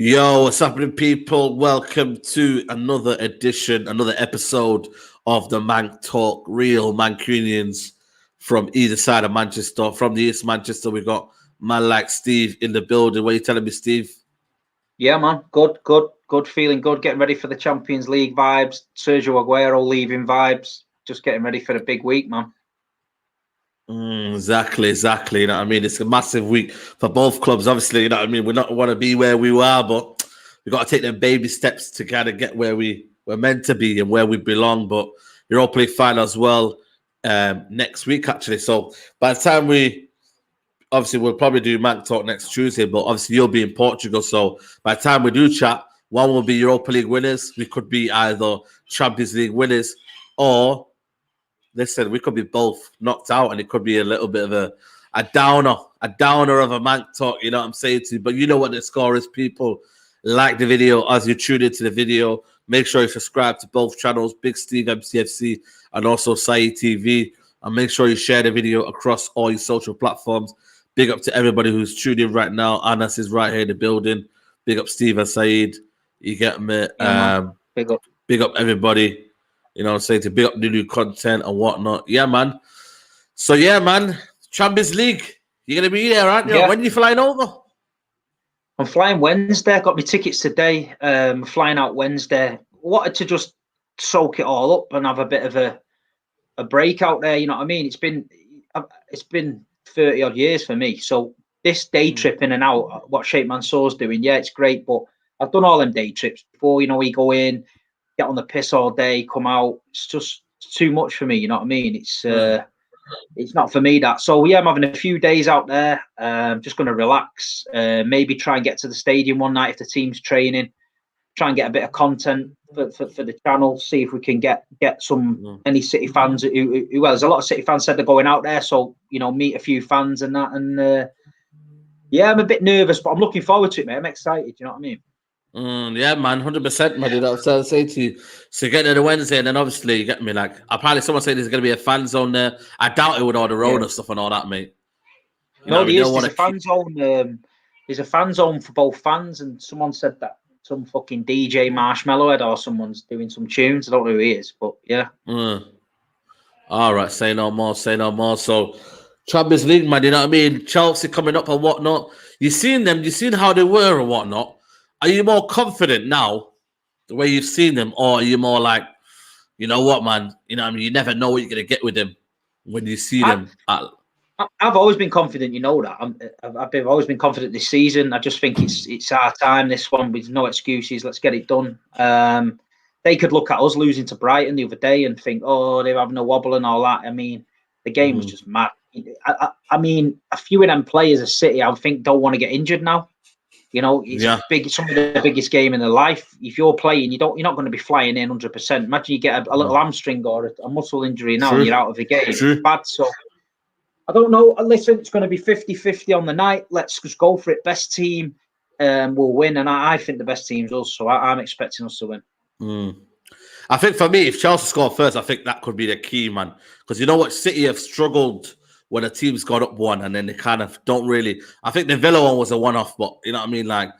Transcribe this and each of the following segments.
Yo, what's happening, people? Welcome to another edition, another episode of the Manc Talk. Real Mancunians from either side of Manchester. From the East Manchester, we got man like Steve in the building. What are you telling me, Steve? Yeah, man. Good. Feeling good. Getting ready for the Champions League vibes. Sergio Aguero leaving vibes. Just getting ready for the big week, man. Exactly. You know what I mean? It's a massive week for both clubs. Obviously, you know what I mean? We don't want to be where we were, but we got to take them baby steps to kind of get where we're meant to be and where we belong. But Europa League final as well next week, actually. So by the time we'll probably do Manc Talk next Tuesday, but obviously you'll be in Portugal. So by the time we do chat, one will be Europa League winners. We could be either Champions League winners or, listen, we could be both knocked out, and it could be a little bit of a downer of a Manc Talk, you know what I'm saying to you. But you know what the score is, people. Like the video as you tune into the video. Make sure you subscribe to both channels, Big Steve MCFC and also Saeed TV. And make sure you share the video across all your social platforms. Big up to everybody who's tuned in right now. Anas is right here in the building. Big up Steve and Saeed. You get me? Big up. Big up everybody. You know what I'm saying? To big up the new content and whatnot. Yeah, man. So, yeah, man. Champions League. You're going to be there, aren't you? Yeah. When are you flying over? I'm flying Wednesday. Got my tickets today. Flying out Wednesday. Wanted to just soak it all up and have a bit of a break out there. You know what I mean? It's been 30 odd years for me. So this day trip in and out, what Sheikh Mansour's doing, yeah, it's great. But I've done all them day trips before. You know, we go in, get on the piss all day, come out. It's just too much for me. You know what I mean? It's not for me, that. So yeah, I'm having a few days out there. Just going to relax. Maybe try and get to the stadium one night if the team's training. Try and get a bit of content for the channel. See if we can get any City fans who well, there's a lot of City fans said they're going out there. So meet a few fans and that. And yeah, I'm a bit nervous, but I'm looking forward to it, mate. I'm excited. You know what I mean? Yeah, man, 100%, man. That's what I say to you. So you get there the Wednesday, and then obviously you get me. Like, apparently someone said there's going to be a fan zone there. I doubt it with all the Rona stuff and all that, mate. There's a fan zone. There's a fan zone for both fans, and someone said that some fucking DJ Marshmallow Head or someone's doing some tunes. I don't know who he is, but yeah. All right, say no more. So, Champions League, man, you know what I mean? Chelsea coming up and whatnot. You seen them? You seen how they were or whatnot? Are you more confident now, the way you've seen them, or are you more like, you know what, man? You know what I mean? You never know what you're going to get with them when you see them. I've always been confident, you know that. I've always been confident this season. I just think it's our time, this one, with no excuses. Let's get it done. They could look at us losing to Brighton the other day and think, oh, they're having a wobble and all that. I mean, the game was just mad. I mean, a few of them players of City, I think, don't want to get injured now. You know, it's big. Some of the biggest game in their life. If you're playing, you're not going to be flying in 100%. Imagine you get a little hamstring or a muscle injury now and you're out of the game. It's bad. So I don't know. Listen, it's going to be 50-50 on the night. Let's just go for it. Best team will win, and I think the best team's us. So I'm expecting us to win. I think for me, if Chelsea score first, I think that could be the key, man. Because you know what, City have struggled when a team's got up one and then they kind of don't really. I think the Villa one was a one-off, but you know what I mean? Like,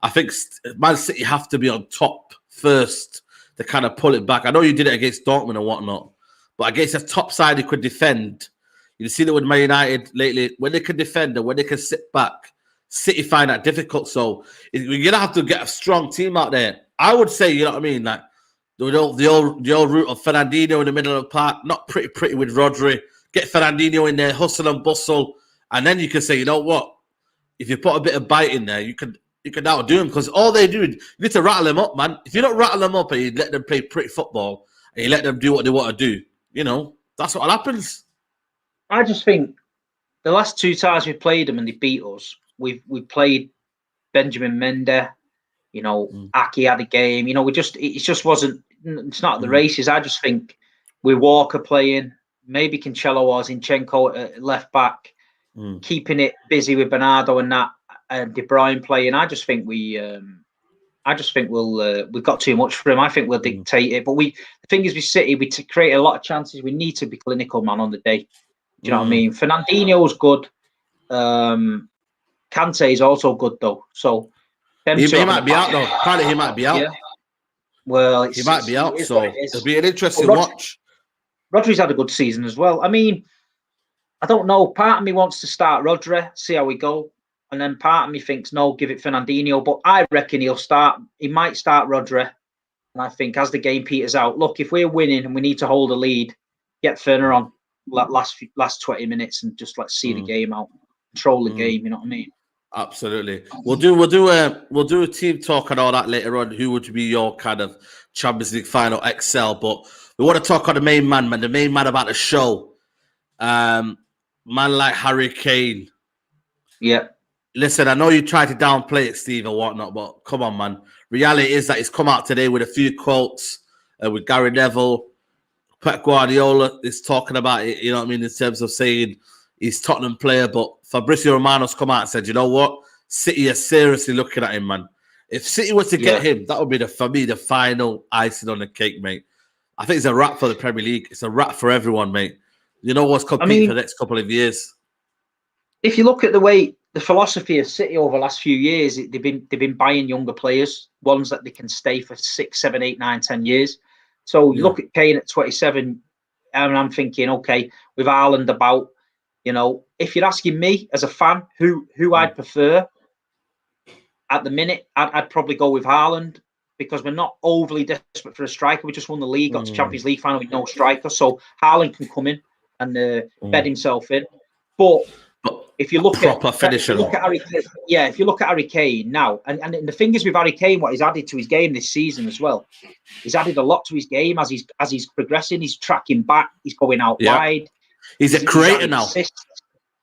I think Man City have to be on top first to kind of pull it back. I know you did it against Dortmund and whatnot, but against a top side you could defend. You've seen it with Man United lately. When they can defend and when they can sit back, City find that difficult. So you're going to have to get a strong team out there. I would say, you know what I mean? Like, the old route of Fernandinho in the middle of the park, not pretty with Rodri. Get Fernandinho in there, hustle and bustle, and then you can say, you know what? If you put a bit of bite in there, you can outdo them, because all they do, you need to rattle them up, man. If you don't rattle them up and you let them play pretty football and you let them do what they want to do, you know, that's what happens. I just think the last two times we played them and they beat us, we played Benjamin Mendy, you know, Aki had a game, you know, it just wasn't. It's not the races. I just think with Walker playing, maybe Cancelo or Zinchenko at left back, keeping it busy with Bernardo and that, and De Bruyne playing. I just think we've got too much for him. I think we'll dictate it. But the thing is with City, we create a lot of chances. We need to be clinical, man, on the day. Do you know what I mean? Fernandinho's good. Kante is also good though. So He might be out though. Apparently, he might be out. Yeah. Well, he might be out, so it'll be an interesting watch. Rodri's had a good season as well. I mean, I don't know. Part of me wants to start Rodri, see how we go, and then part of me thinks no, give it Fernandinho. But I reckon he'll start. He might start Rodri, and I think as the game peters out, look, if we're winning and we need to hold a lead, get Ferner on last 20 minutes and just let's see the game out, control the game. You know what I mean? Absolutely. We'll do a team talk and all that later on. Who would be your kind of Champions League final XL? But we want to talk on the main man, the main man about the show. Man like Harry Kane. Yeah. Listen, I know you tried to downplay it, Steve, or whatnot, but come on, man. Reality is that he's come out today with a few quotes with Gary Neville. Pep Guardiola is talking about it, you know what I mean, in terms of saying he's Tottenham player, but Fabrizio Romano's come out and said, you know what? City are seriously looking at him, man. If City were to get him, that would be, for me, the final icing on the cake, mate. I think it's a wrap for the Premier League. It's a wrap for everyone, mate. You know what's competing for the next couple of years. If you look at the philosophy of City over the last few years, they've been buying younger players, ones that they can stay for 6, 7, 8, 9, 10 years. So you look at Kane at 27, and I'm thinking, okay, with Haaland about, you know, if you're asking me as a fan who I'd prefer at the minute, I'd probably go with Haaland, because we're not overly desperate for a striker. We just won the league, got to Champions League final with no striker, so Haaland can come in and bed himself in. But if you look at Harry Kane, if you look at Harry Kane now, and the thing is with Harry Kane, what he's added to his game this season as well, he's added a lot to his game as he's progressing. He's tracking back, he's going out wide. He's a creator now.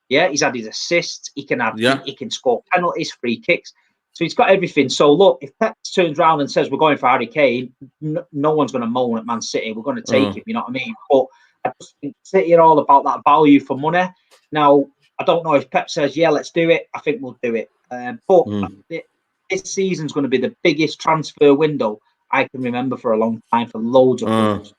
Yeah, he's added assists. He can he can score penalties, free kicks. So he's got everything. So look, if Pep turns around and says we're going for Harry Kane, no one's going to moan at Man City. We're going to take him. You know what I mean? But I just think City are all about that value for money. Now, I don't know if Pep says, yeah, let's do it. I think we'll do it. But this season's going to be the biggest transfer window I can remember for a long time for loads of players.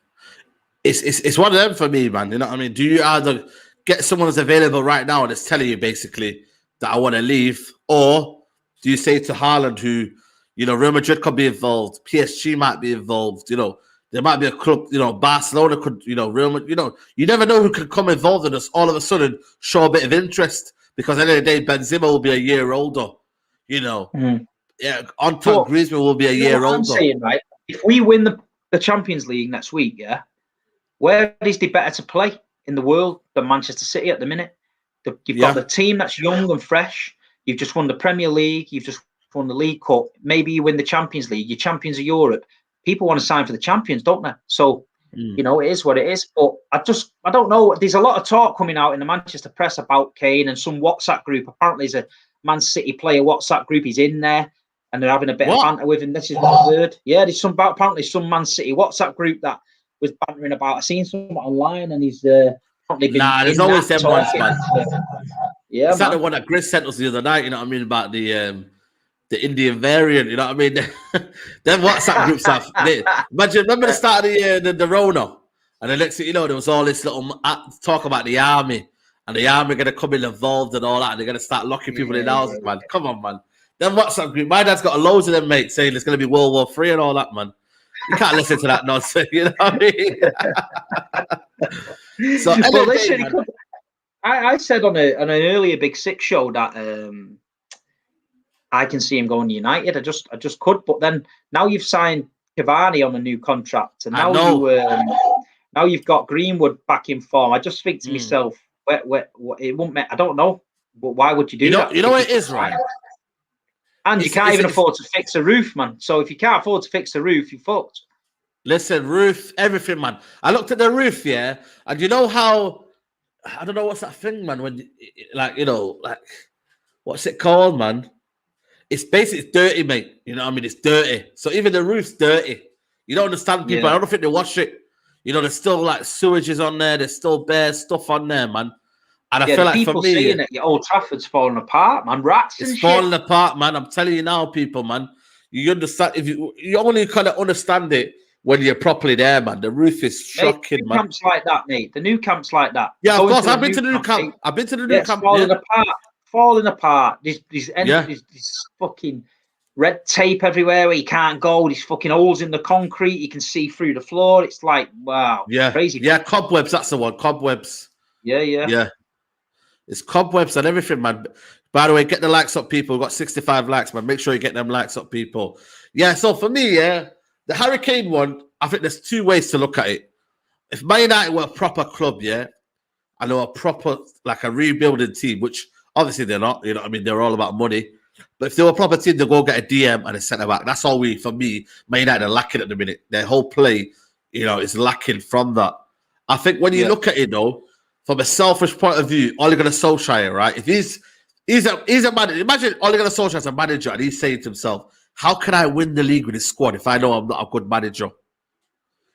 It's one of them for me, man. You know what I mean? Do you either get someone that's available right now and it's telling you basically that I want to leave, or do you say to Haaland, who, you know, Real Madrid could be involved, PSG might be involved, you know, there might be a club, you know, Barcelona could, you know, Real Madrid, you know, you never know who could come involved in this, all of a sudden show a bit of interest, because at the end of the day, Benzema will be a year older, you know. Yeah, on top, Griezmann will be a year older. I'm saying, right? If we win the Champions League next week, where is the better to play in the world than Manchester City at the minute? You've got the team that's young and fresh. You've just won the Premier League. You've just won the League Cup. Maybe you win the Champions League. You're champions of Europe. People want to sign for the champions, don't they? So, you know, it is what it is. But I don't know. There's a lot of talk coming out in the Manchester press about Kane, and some WhatsApp group. Apparently, there's a Man City player WhatsApp group. He's in there, and they're having a bit of banter with him. This is what I've heard. Yeah, there's apparently some Man City WhatsApp group that was bantering about. I've seen something online, and he's there's always them ones, man. Yeah, it's like the one that Gris sent us the other night, you know what I mean, about the Indian variant, you know what I mean? Them WhatsApp groups have. Remember the start of the year, the Rona? And the next thing you know, there was all this little talk about the army, and the army going to come in involved and all that, and they're going to start locking people in houses, man. Come on, man. Them WhatsApp group, my dad's got loads of them, mate, saying it's going to be World War III and all that, man. You can't listen to that nonsense, you know what I mean? So, well, listen, I said on an earlier Big Six show that I can see him going to United. I just could, but then now you've signed Cavani on a new contract, and now you've got Greenwood back in form. I just think to myself, it won't. I don't know, but why would you do that? You know what it is, right? And you can't even afford to fix a roof, man. So if you can't afford to fix the roof, you're fucked. Listen, roof, everything, man. I looked at the roof, and you know how, I don't know what's that thing, man, when, like, you know, like, what's it called, man? It's basically, it's dirty, mate. You know what I mean? It's dirty. So even the roof's dirty. You don't understand people. I don't think they wash it. You know, there's still, like, sewages on there. There's still bare stuff on there, man. And I feel like for me, saying that Old Trafford's falling apart, man. Rats and shit. It's falling apart, man. I'm telling you now, people, man. You understand, if you only kind of understand it when you're properly there, man. The roof is shocking, man. Camps like that, mate. The new camps like that. Yeah, of course. I've been to the new camp. I've been to the new camp. Falling apart. Falling apart. These fucking red tape everywhere where you can't go. These fucking holes in the concrete. You can see through the floor. It's like, wow. Yeah. Crazy. Yeah, cobwebs, that's the one. Cobwebs. Yeah. Yeah. It's cobwebs and everything, man. By the way, get the likes up, people. We've got 65 likes, man. Make sure you get them likes up, people. Yeah, so for me, the Harry Kane one, I think there's two ways to look at it. If Man United were a proper club, and they were a proper, like a rebuilding team, which obviously they're not, you know what I mean? They're all about money. But if they were a proper team, they'll go get a DM and a centre back. That's all for me, Man United are lacking at the minute. Their whole play, is lacking from that. I think when you look at it, though, from a selfish point of view, Ole Gunnar Solskjaer, right? If he's a manager, imagine Ole Gunnar Solskjaer as a manager and he's saying to himself, how can I win the league with this squad if I know I'm not a good manager?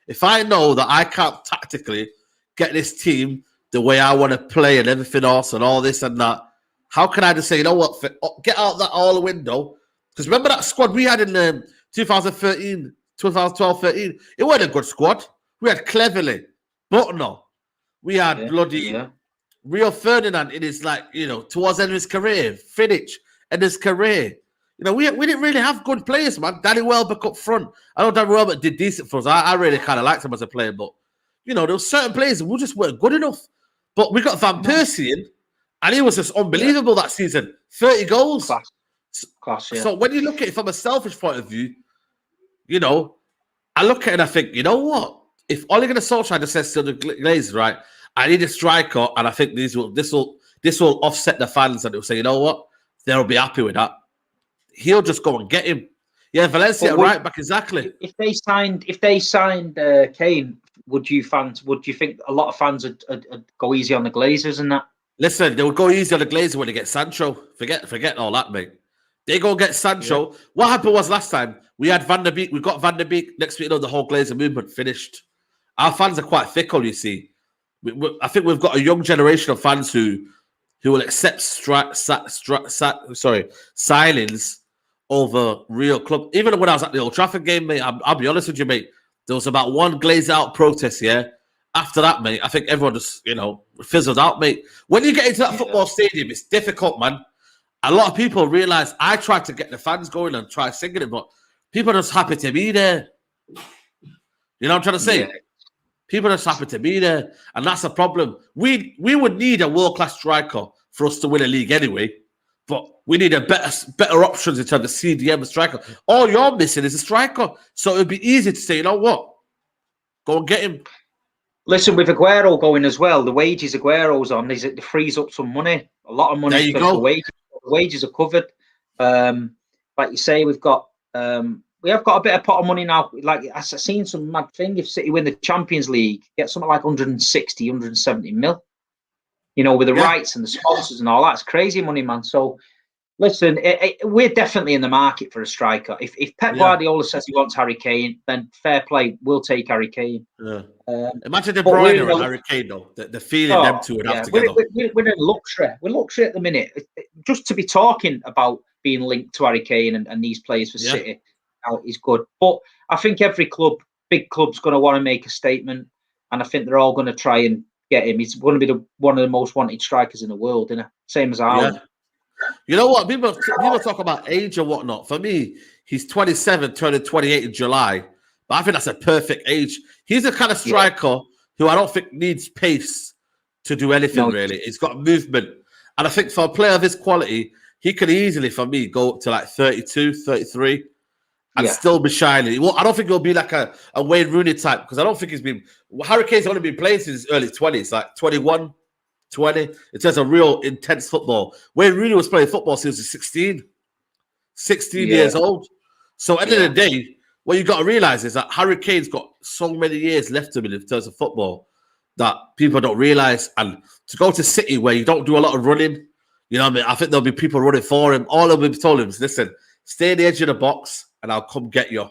If I know that I can't tactically get this team the way I want to play and everything else and all this and that, how can I just say, you know what, get out that all the window? Because remember that squad we had in 2013, 2012-13? It wasn't a good squad. We had Cleverly, Butner. We had bloody Rio Ferdinand in his, towards the end of his career, finish, end of his career. We didn't really have good players, man. Danny Welbeck up front. I know Danny Welbeck did decent for us. I really kind of liked him as a player, but, there were certain players who just weren't good enough. But we got Van Persie in, and he was just unbelievable that season. 30 goals. Class, yeah. So when you look at it from a selfish point of view, I look at it and I think, you know what? If Ole Gunnar Solskjaer just says to the Glazers, right, I need a striker, and I think this will offset the fans, and they'll say, you know what? They'll be happy with that. He'll just go and get him. Yeah, Valencia right back, exactly. If they signed Kane, would you think a lot of fans would go easy on the Glazers and that? Listen, they would go easy on the Glazers when they get Sancho. Forget all that, mate. They go get Sancho. Yeah. What happened was last time we had Van der Beek. We got Van der Beek. Next week, the whole Glazer movement finished. Our fans are quite fickle, you see. I think we've got a young generation of fans who will accept signings over real club. Even when I was at the Old Trafford game, mate, I'll be honest with you, mate. There was about one glazed out protest, After that, mate, I think everyone just, fizzled out, mate. When you get into that football stadium, it's difficult, man. A lot of people realize I tried to get the fans going and try singing it, but people are just happy to be there. You know what I'm trying to say? Yeah. People are just happy to be there, and that's a problem. We would need a world-class striker for us to win a league anyway, but we need a better options in terms of CDM and striker. All you're missing is a striker, so it would be easy to say, you know what? Go and get him. Listen, with Aguero going as well, the wages Aguero's on, it frees up some money, a lot of money. There you go. The wages are covered. Like you say, we have got a bit of pot of money now. Like I've seen some mad thing. If City win the Champions League, get something like 160, 170 mil. With the rights and the sponsors and all that. It's crazy money, man. So listen, we're definitely in the market for a striker. If Pep Guardiola says he wants Harry Kane, then fair play, we'll take Harry Kane. Yeah. Imagine De Bruyne and Harry Kane, though. The feeling them two would have together. We're in luxury. We're luxury at the minute. Just to be talking about being linked to Harry Kane and these players for City is good. But I think every big club's going to want to make a statement, and I think they're all going to try and get him. He's going to be one of the most wanted strikers in the world, isn't it? Same as Haaland. Yeah. You know what? People talk about age and whatnot. For me, he's 27, turning 28 in July. But I think that's a perfect age. He's the kind of striker who I don't think needs pace to do anything, really. He's got movement. And I think for a player of his quality, he could easily, for me, go up to like 32, 33 and still be shining. Well, I don't think he'll be like a Wayne Rooney type, because I don't think Harry Kane's only been playing since his early 20s, like 21, 20. It says a real intense football. Wayne Rooney was playing football since he was 16 years old. So at the end of the day, what you got to realize is that Harry Kane's got so many years left to him in terms of football that people don't realize. And to go to City where you don't do a lot of running, you know what I mean? I think there'll be people running for him. All of them told him is, listen, stay at the edge of the box and I'll come get you.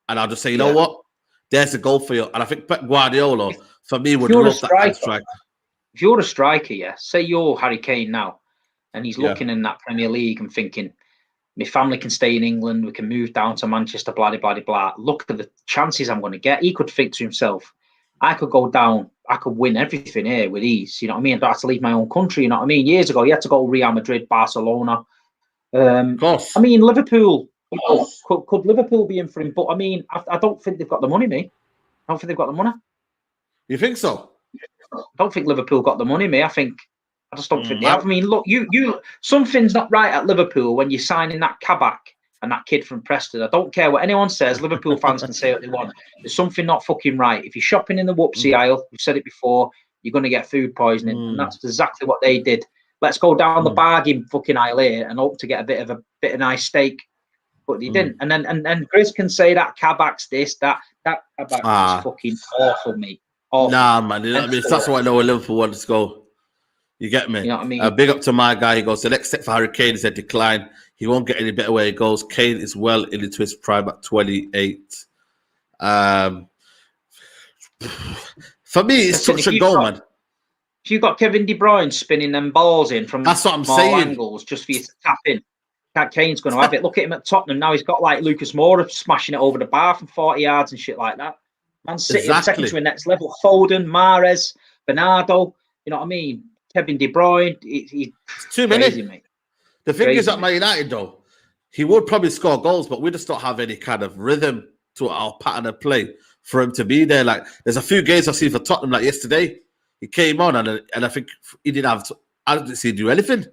And I'll just say, you know what? There's a goal for you. And I think Pep Guardiola, for me, would love that kind of striker. If you're a striker, say you're Harry Kane now, and he's looking in that Premier League and thinking, my family can stay in England, we can move down to Manchester, blah, blah, blah, blah. Look at the chances I'm going to get. He could think to himself, I could go down, I could win everything here with ease. You know what I mean? I don't have to leave my own country. You know what I mean? Years ago, you had to go Real Madrid, Barcelona. Of course. I mean, Liverpool Could Liverpool be in for him? But I mean, I don't think they've got the money, mate. I don't think they've got the money. You think so? I don't think Liverpool got the money, mate. I just don't think they have. I mean, look, you something's not right at Liverpool when you're signing that Kabak and that kid from Preston. I don't care what anyone says. Liverpool fans can say what they want. There's something not fucking right. If you're shopping in the whoopsie aisle, we've said it before, you're going to get food poisoning, and that's exactly what they did. Let's go down the bargain fucking aisle here and hope to get a bit of nice steak, but they didn't. And then and Chris can say that Kabak's this, that Kabak is fucking awful, mate. Awful. Nah, man. You know what I mean? That's why I know where Liverpool wants to go. You get me? You know what I mean? Big up to my guy. He goes, the next step for Harry Kane is a decline. He won't get any better where he goes. Kane is well into his prime at 28. For me, it's touch and go, man. If you've got Kevin De Bruyne spinning them balls in from that's what I'm small saying. Angles just for you to tap in, Kane's going to have it. Look at him at Tottenham now. He's got like Lucas Moura smashing it over the bar from 40 yards and shit like that. Man City taking to a next level. Foden, Mahrez, Bernardo. You know what I mean? Kevin De Bruyne. He's too crazy, many. Mate. The thing is at Man United, though, he would probably score goals, but we just don't have any kind of rhythm to our pattern of play for him to be there. Like, there's a few games I've seen for Tottenham, like yesterday. He came on and I think he didn't have. I didn't see him do anything.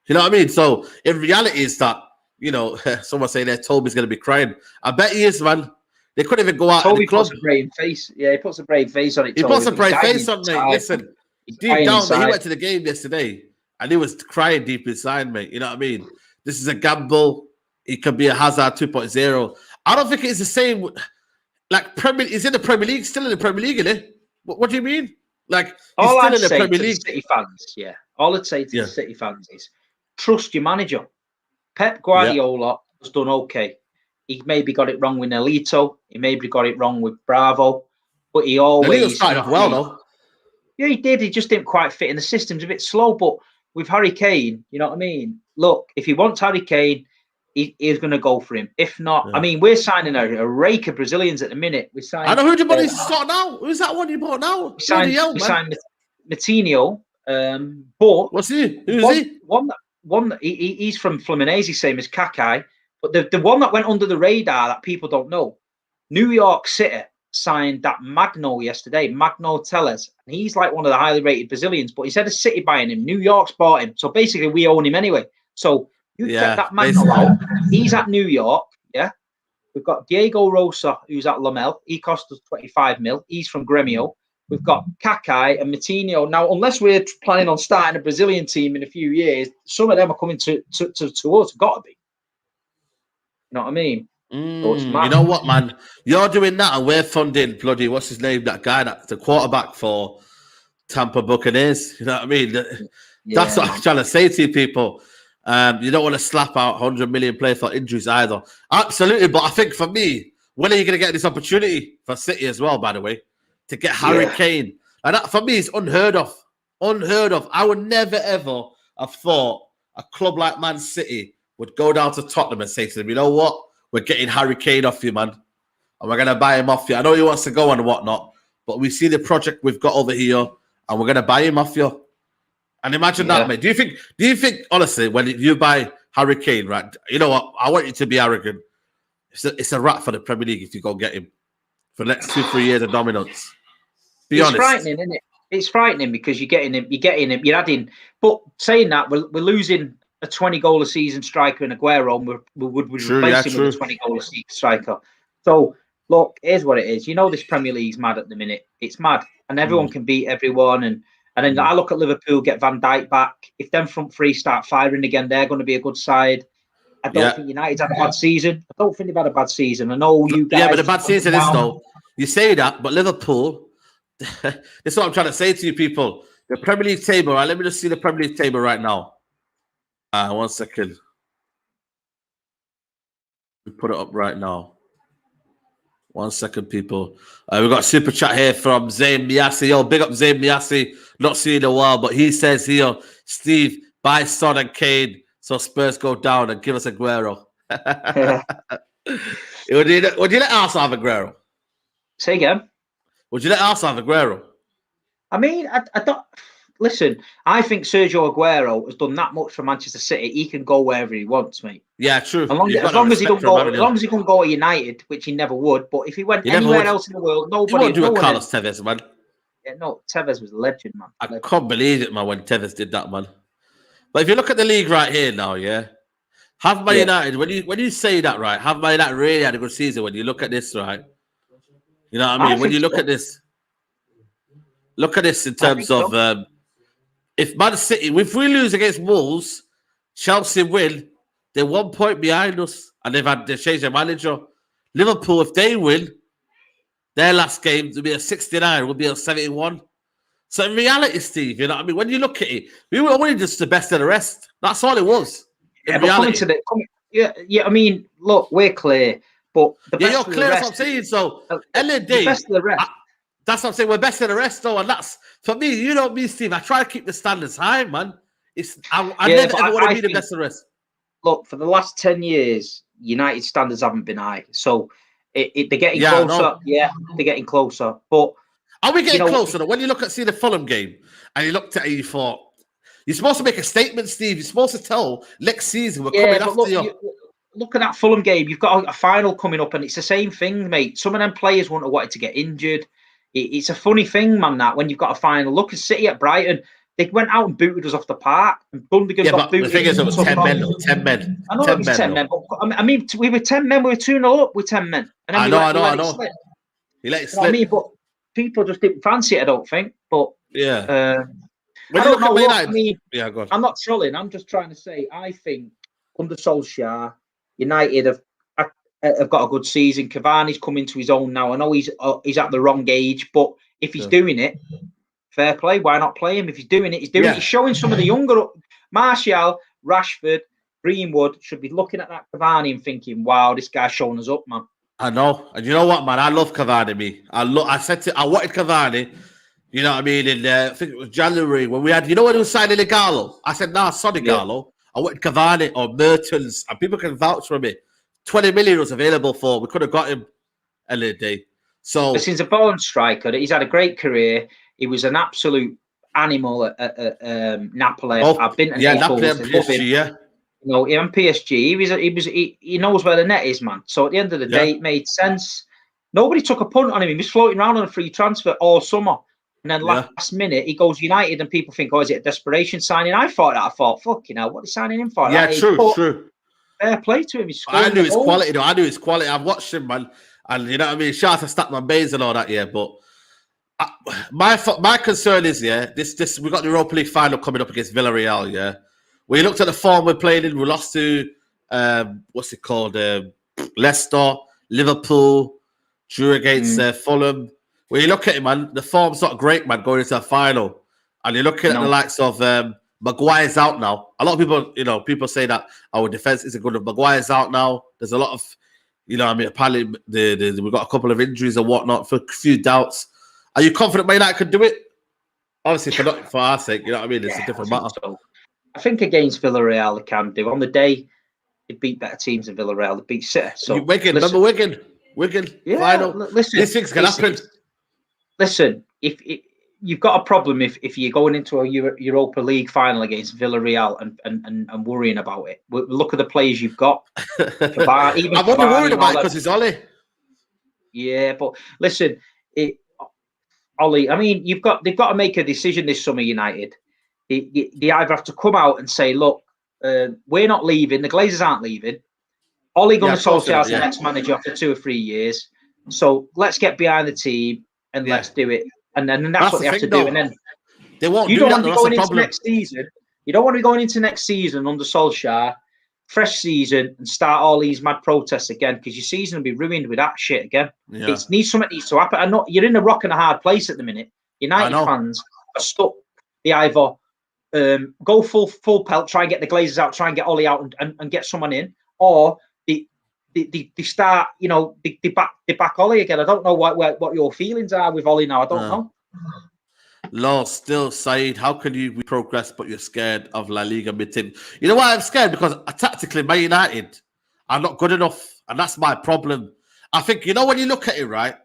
You know what I mean? So in reality, is that someone saying there, Toby's going to be crying. I bet he is, man. They couldn't even go out. Toby puts a brave face. Yeah, he puts a brave face on it. He puts a brave face on, mate. Listen, deep down, he went to the game yesterday and he was crying deep inside, mate. You know what I mean? This is a gamble. He could be a Hazard 2.0. I don't think it's the same. Like he's in the Premier League, still in the Premier League, isn't he? What do you mean? Like, he's all still I'd in the say Premier to League. the City fans, all I'd say to the City fans is trust your manager. Pep Guardiola has done okay. He maybe got it wrong with Nelito. He maybe got it wrong with Bravo. But he always started off well, though. Yeah, he did. He just didn't quite fit in the system's a bit slow. But with Harry Kane, you know what I mean? Look, if he wants Harry Kane, he's going to go for him. If not, I mean, we're signing a rake of Brazilians at the minute. We signed. I know who you bought now. Who's that one you bought now? We signed Matinho. But what's he? Who's he? One that he's from Fluminense, same as Kakai. But the one that went under the radar that people don't know, New York City signed that Magno yesterday, Magno Telles. And he's like one of the highly rated Brazilians, but instead of City buying him, New York's bought him. So basically, we own him anyway. So you get that Magno out. He's at New York, yeah. We've got Diego Rosa, who's at Lamel. He cost us 25 mil. He's from Gremio. We've got Kakai and Matinho. Now, unless we're planning on starting a Brazilian team in a few years, some of them are coming to us. Got to be. You know what I mean? So you know what, man? You're doing that, and we're funding bloody what's his name? That guy, that's the quarterback for Tampa Buccaneers. You know what I mean? That's what I'm trying to say to you, people. You don't want to slap out 100 million players for injuries either. Absolutely, but I think for me, when are you going to get this opportunity for City as well? By the way, to get Harry Kane, and that for me is unheard of. Unheard of. I would never ever have thought a club like Man City would go down to Tottenham and say to them, you know what? We're getting Harry Kane off you, man. And we're going to buy him off you. I know he wants to go and whatnot, but we see the project we've got over here and we're going to buy him off you. And imagine that, mate. Do you think, honestly, when you buy Harry Kane, right? You know what? I want you to be arrogant. It's a wrap for the Premier League if you go get him for the next 2-3 years of dominance. Be honest. It's frightening, isn't it? It's frightening because you're getting him, you're adding. But saying that, we're losing a 20-goal a season striker in Aguero, and we would replace him with a 20-goal a season striker. So, look, here's what it is. You know this Premier League's mad at the minute. It's mad. And everyone can beat everyone. And then I look at Liverpool, get Van Dijk back. If them front three start firing again, they're going to be a good side. I don't think United's had a bad season. I don't think they've had a bad season. I know you guys... Yeah, but the bad season is, though. You say that, but Liverpool... That's what I'm trying to say to you, people. The Premier League table, right? Let me just see the Premier League table right now. 1 second. We put it up right now. 1 second, people. We've got a super chat here from Zayn Miasi. Yo, big up Zayn Miasi. Not seen in a while, but he says here, Steve, buy Son and Kane so Spurs go down and give us Aguero. Would you let Arsenal have Aguero? Say again? Would you let Arsenal have Aguero? I mean, I don't... listen, I think Sergio Aguero has done that much for Manchester City. He can go wherever he wants, mate. Yeah, true. As long as he don't go, as long as he can go to United, which he never would. But if he went anywhere else in the world, nobody. He won't do it, Carlos Tevez, man. Yeah, no, Tevez was a legend, man. I can't believe it, man, when Tevez did that, man. But if you look at the league right here now, yeah, have Man United, when you say that, right, have Man United really had a good season when you look at this, right? You know what I mean? When you look at this in terms of if Man City, if we lose against Wolves, Chelsea win, they're 1 point behind us, and they've changed their manager. Liverpool, if they win, their last game will be a 69, will be a 71. So in reality, Steve, you know what I mean? When you look at it, we were only just the best of the rest. That's all it was. Yeah, but I mean, look, we're clear, but the best you're of clear. The that's rest, what I'm saying. So, end of the day, best of the rest. That's what I'm saying. We're best of the rest, though, and that's for me. You know me, Steve. I try to keep the standards high, man. I never ever want to be the best of the rest. Look, for the last 10 years, United standards haven't been high, so they're getting closer. Yeah, they're getting closer, but. Are we getting closer? When you look at the Fulham game and you looked at it, you thought you're supposed to make a statement, Steve. You're supposed to tell next season we're coming after you. Look at that Fulham game. You've got a final coming up, and it's the same thing, mate. Some of them players wouldn't have wanted to get injured. It's a funny thing, man. That when you've got a final, look at City at Brighton. They went out and booted us off the park. And Gundogan got booted. The thing is, it was 10 men. 10 men. I know it was 10 men. But I mean, we were 10 men. We were 2-0 up with 10 men. And then I know. He let it slip. I mean, but people just didn't fancy it, I don't think. But yeah. I don't know. Look, I mean, yeah, go on. I'm not trolling. I'm just trying to say, I think under Solskjaer, United have got a good season. Cavani's coming to his own now. I know he's at the wrong age, but if he's doing it, fair play. Why not play him? If he's doing it, he's doing it. He's showing some of the younger Martial, Rashford, Greenwood should be looking at that Cavani and thinking, "Wow, this guy's showing us up, man." I know, and you know what, man? I love Cavani. I wanted Cavani. You know what I mean? In I think it was January when we had, when he was signing Igalo. I said, "Nah, son Igalo. I wanted Cavani or Mertens, and people can vouch for me. 20 million was available for. We could have got him a little day. So he's a born striker. He's had a great career. He was an absolute animal at Napoli. I've been to Napoli and PSG. Yeah. In PSG, he knows where the net is, man. So at the end of the day, it made sense. Nobody took a punt on him. He was floating around on a free transfer all summer. And then last minute, he goes United, and people think, is it a desperation signing? I thought, fucking hell, what are they signing him for? Yeah, true. Fair play to him. I knew his quality, I knew his quality. I've watched him, man. And you know what I mean? Shout out to Statman Baines and all that, but my concern is, this we got the Europa League final coming up against Villarreal, We looked at the form we're playing in. We lost to, what's it called? Leicester, Liverpool, drew against Fulham. When you look at it, man, the form's not great, man, going into a final. And you're looking at the likes of Maguire's out now. A lot of people, people say that our defense isn't good. Maguire's out now. There's a lot of, apparently we've got a couple of injuries and whatnot, for a few doubts. Are you confident Man United could do it? Obviously, for our sake, you know what I mean? It's a different matter. So. I think against Villarreal, they can do. On the day, they beat better teams than Villarreal. They beat City. So remember Wigan? Final. Listen, these things can happen. Listen, if you've got a problem if you're going into a Europa League final against Villarreal and worrying about it. Look at the players you've got. I'm only worried about it because it's Ollie. Yeah, but listen, Ollie. I mean, they've got to make a decision this summer. United. They either have to come out and say, look, we're not leaving. The Glazers aren't leaving. Ole Gunnar Solskjaer is the next manager after 2 or 3 years. So let's get behind the team and let's do it. And then that's what they have to do. And then they won't. You don't want to be going into next season. You don't want to be going into next season under Solskjaer, fresh season, and start all these mad protests again, because your season will be ruined with that shit again. Something needs to happen. I know you're in a rock and a hard place at the minute. United fans are stuck. They either go full pelt, try and get the Glazers out, try and get Ollie out and get someone in, or they start, they back Ollie again. I don't know what your feelings are with Ollie now. I don't know. Lord, still, Saeed, how can you progress but you're scared of La Liga mid-team? You know why I'm scared? Because tactically, Man United are not good enough, and that's my problem. I think, when you look at it, right,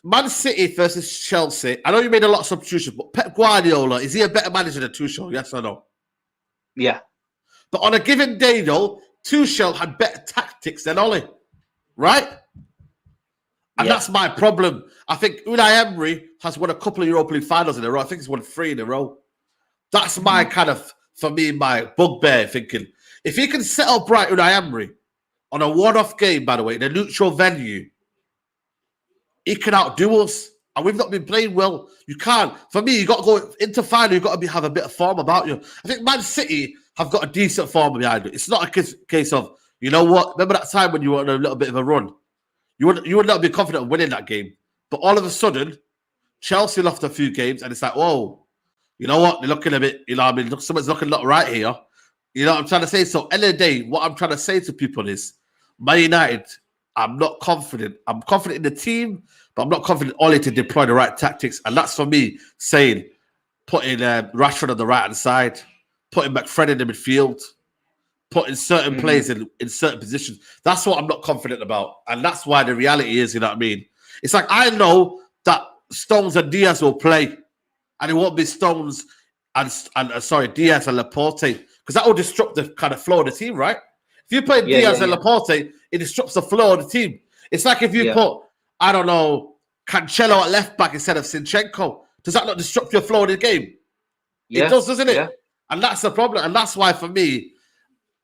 Man City versus Chelsea. I know you made a lot of substitutions, but Pep Guardiola, is he a better manager than Tuchel? Yes or no? Yeah. But on a given day, though, Tuchel had better tactics than Ole, right? And that's my problem. I think Unai Emery has won a couple of Europa League finals in a row. I think he's won 3 in a row. That's my kind of, for me, my bugbear thinking. If he can set up right Unai Emery on a one-off game, by the way, in a neutral venue, he can outdo us. And we've not been playing well. You can't. For me, you got to go into final. You've got to have a bit of form about you. I think Man City have got a decent form behind it. It's not a case of, you know what? Remember that time when you were on a little bit of a run? You would not be confident of winning that game. But all of a sudden, Chelsea lost a few games, and it's like, whoa, you know what? They're looking a bit, you know what I mean? Someone's looking not right here. You know what I'm trying to say? So, end of the day, what I'm trying to say to people is, Man United, I'm not confident. I'm confident in the team, but I'm not confident only to deploy the right tactics. And that's for me saying, putting Rashford on the right-hand side, putting McFred in the midfield, putting certain players in certain positions. That's what I'm not confident about. And that's why the reality is, you know what I mean? It's like, I know that Stones and Diaz will play, and it won't be Stones and Diaz and Laporte, because that will disrupt the kind of flow of the team, right? If you play Diaz and Laporte, it disrupts the flow of the team. It's like if you put, I don't know, Cancelo at left back instead of Zinchenko. Does that not disrupt your flow of the game? Yeah. It does, doesn't it? Yeah. And that's the problem. And that's why, for me,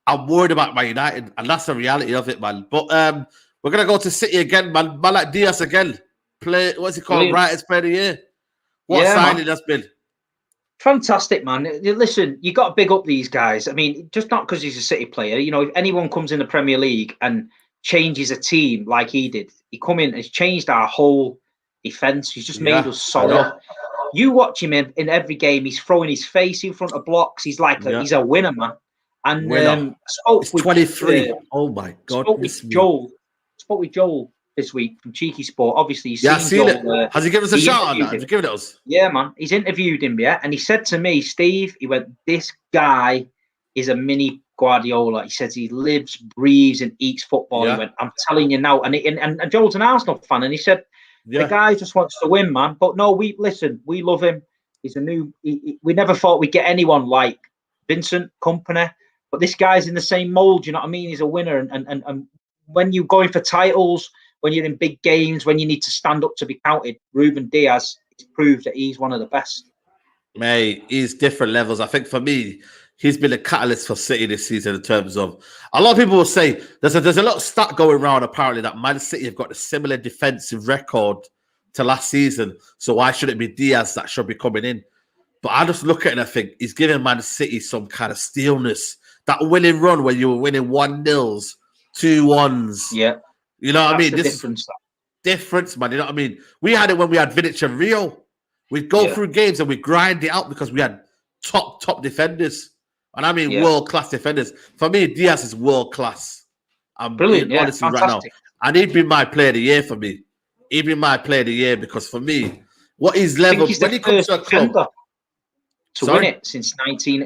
I'm worried about Man United. And that's the reality of it, man. But we're going to go to City again, man. Man like Diaz again. What's he called? Brightest player of the year. What signing that's been. Fantastic, man. Listen, you got to big up these guys. I mean, just not because he's a City player. You know, if anyone comes in the Premier League and changes a team like he did, he come in and has changed our whole defence. He's just made us solid. You watch him in every game. He's throwing his face in front of blocks. He's like he's a winner, man. And spoke with 23. Oh my God! Spoke with Joel this week from Cheeky Sport. Obviously, he's seen it. Has he given us a shout on that? Has he given it us? Yeah, man. He's interviewed him, and he said to me, Steve, he went, "This guy is a mini Guardiola." He says he lives, breathes, and eats football. He went, "I'm telling you now." And Joel's an Arsenal fan, and he said, "The guy just wants to win, man." But no, we love him. He's a new. We never thought we'd get anyone like Vincent Kompany, but this guy's in the same mold. You know what I mean? He's a winner, and when you're going for titles, when you're in big games, when you need to stand up to be counted, Ruben Diaz has proved that he's one of the best. Mate, he's different levels. I think for me, he's been a catalyst for City this season in terms of, a lot of people will say there's a lot of stat going around apparently that Man City have got a similar defensive record to last season. So why should it be Diaz that should be coming in? But I just look at it and I think he's giving Man City some kind of steelness. That winning run where you were winning 1-0s, 2-1s. Yeah. You know what I mean? This difference, man. You know what I mean? We had it when we had Vidic and Rio. We'd go through games and we grind it out because we had top defenders. And I mean world-class defenders. For me, Diaz is world-class. I'm brilliant, honestly right now. And he'd be my player of the year for me. He'd be my player of the year because for me, what his level when he comes to a club win it since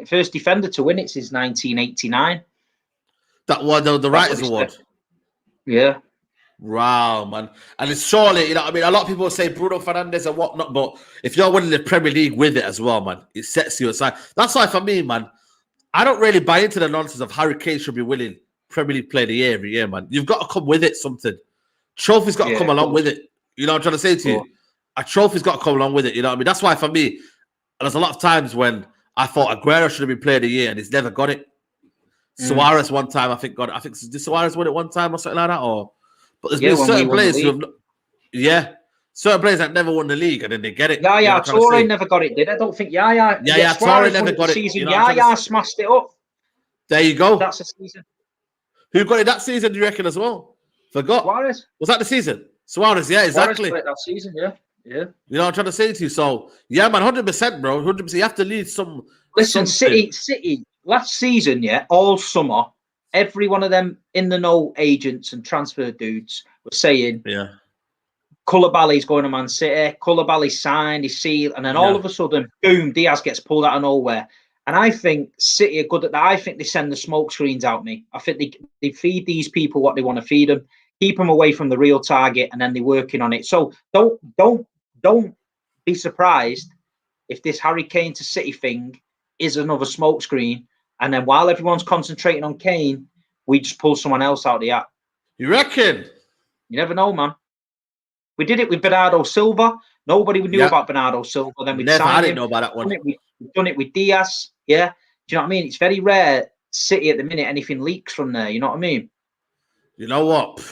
first defender to win it since 1989. That one, the Writers Award. Yeah. Wow, man. And it's surely, you know, I mean, a lot of people say Bruno Fernandes and whatnot, but if you're winning the Premier League with it as well, man, it sets you aside. That's why for me, man, I don't really buy into the nonsense of Harry Kane should be winning Premier League Player of the Year every year, man. You've got to come with it, something. Trophy's got to come along with it. You know what I'm trying to say to you? A trophy's got to come along with it, you know what I mean? That's why for me, there's a lot of times when I thought Aguero should have been Player of the Year and he's never got it. Suarez one time, I think, got it. I think did Suarez win it one time or something like that? But there's been certain players who have, certain players that never won the league and then they get it. Yaya Toure never got it, did I? Don't think Yaya. Yaya Toure never got it. You know Yaya smashed it up. There you go. That's the season. Who got it that season, do you reckon, as well? Forgot. Suarez. Was that the season? Suarez, yeah, exactly. Suarez got it that season, yeah. You know what I'm trying to say to you? So, yeah, man, 100%, bro. 100%. You have to lead some... Listen, City, last season, all summer, every one of them in the know agents and transfer dudes were saying, Koulibaly's going to Man City, Koulibaly's signed, he's sealed, and then all of a sudden, boom, Diaz gets pulled out of nowhere. And I think City are good at that. I think they send the smoke screens out me. I think they feed these people what they want to feed them. keep them away from the real target, and then they're working on it. So don't be surprised if this Harry Kane to City thing is another smokescreen, and then while everyone's concentrating on Kane, we just pull someone else out of the act. You reckon? You never know, man. We did it with Bernardo Silva. Nobody knew about Bernardo Silva. Then we never. I didn't him. know about that one. We've done it with Diaz. Yeah, do you know what I mean? It's very rare. City at the minute, anything leaks from there. You know what I mean? You know what?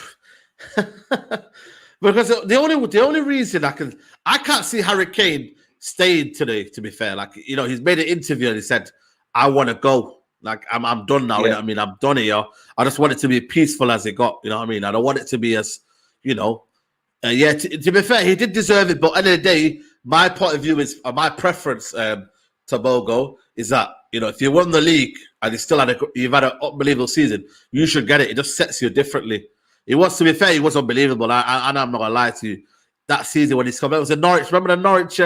Because the only reason I can't see Harry Kane staying today. To be fair, like, you know, he's made an interview and he said, "I want to go. Like, I'm done now." You know what I mean? I'm done here. I just want it to be peaceful as it got. You know what I mean? I don't want it to be as, you know. To be fair, he did deserve it. But at the end of the day, my point of view is, my preference, to Bogo, is that, you know, if you won the league and you've had an unbelievable season, you should get it. It just sets you differently. It was, to be fair, he was unbelievable. And I'm not gonna lie to you. That season when he's come out, it was a Norwich. Remember the Norwich?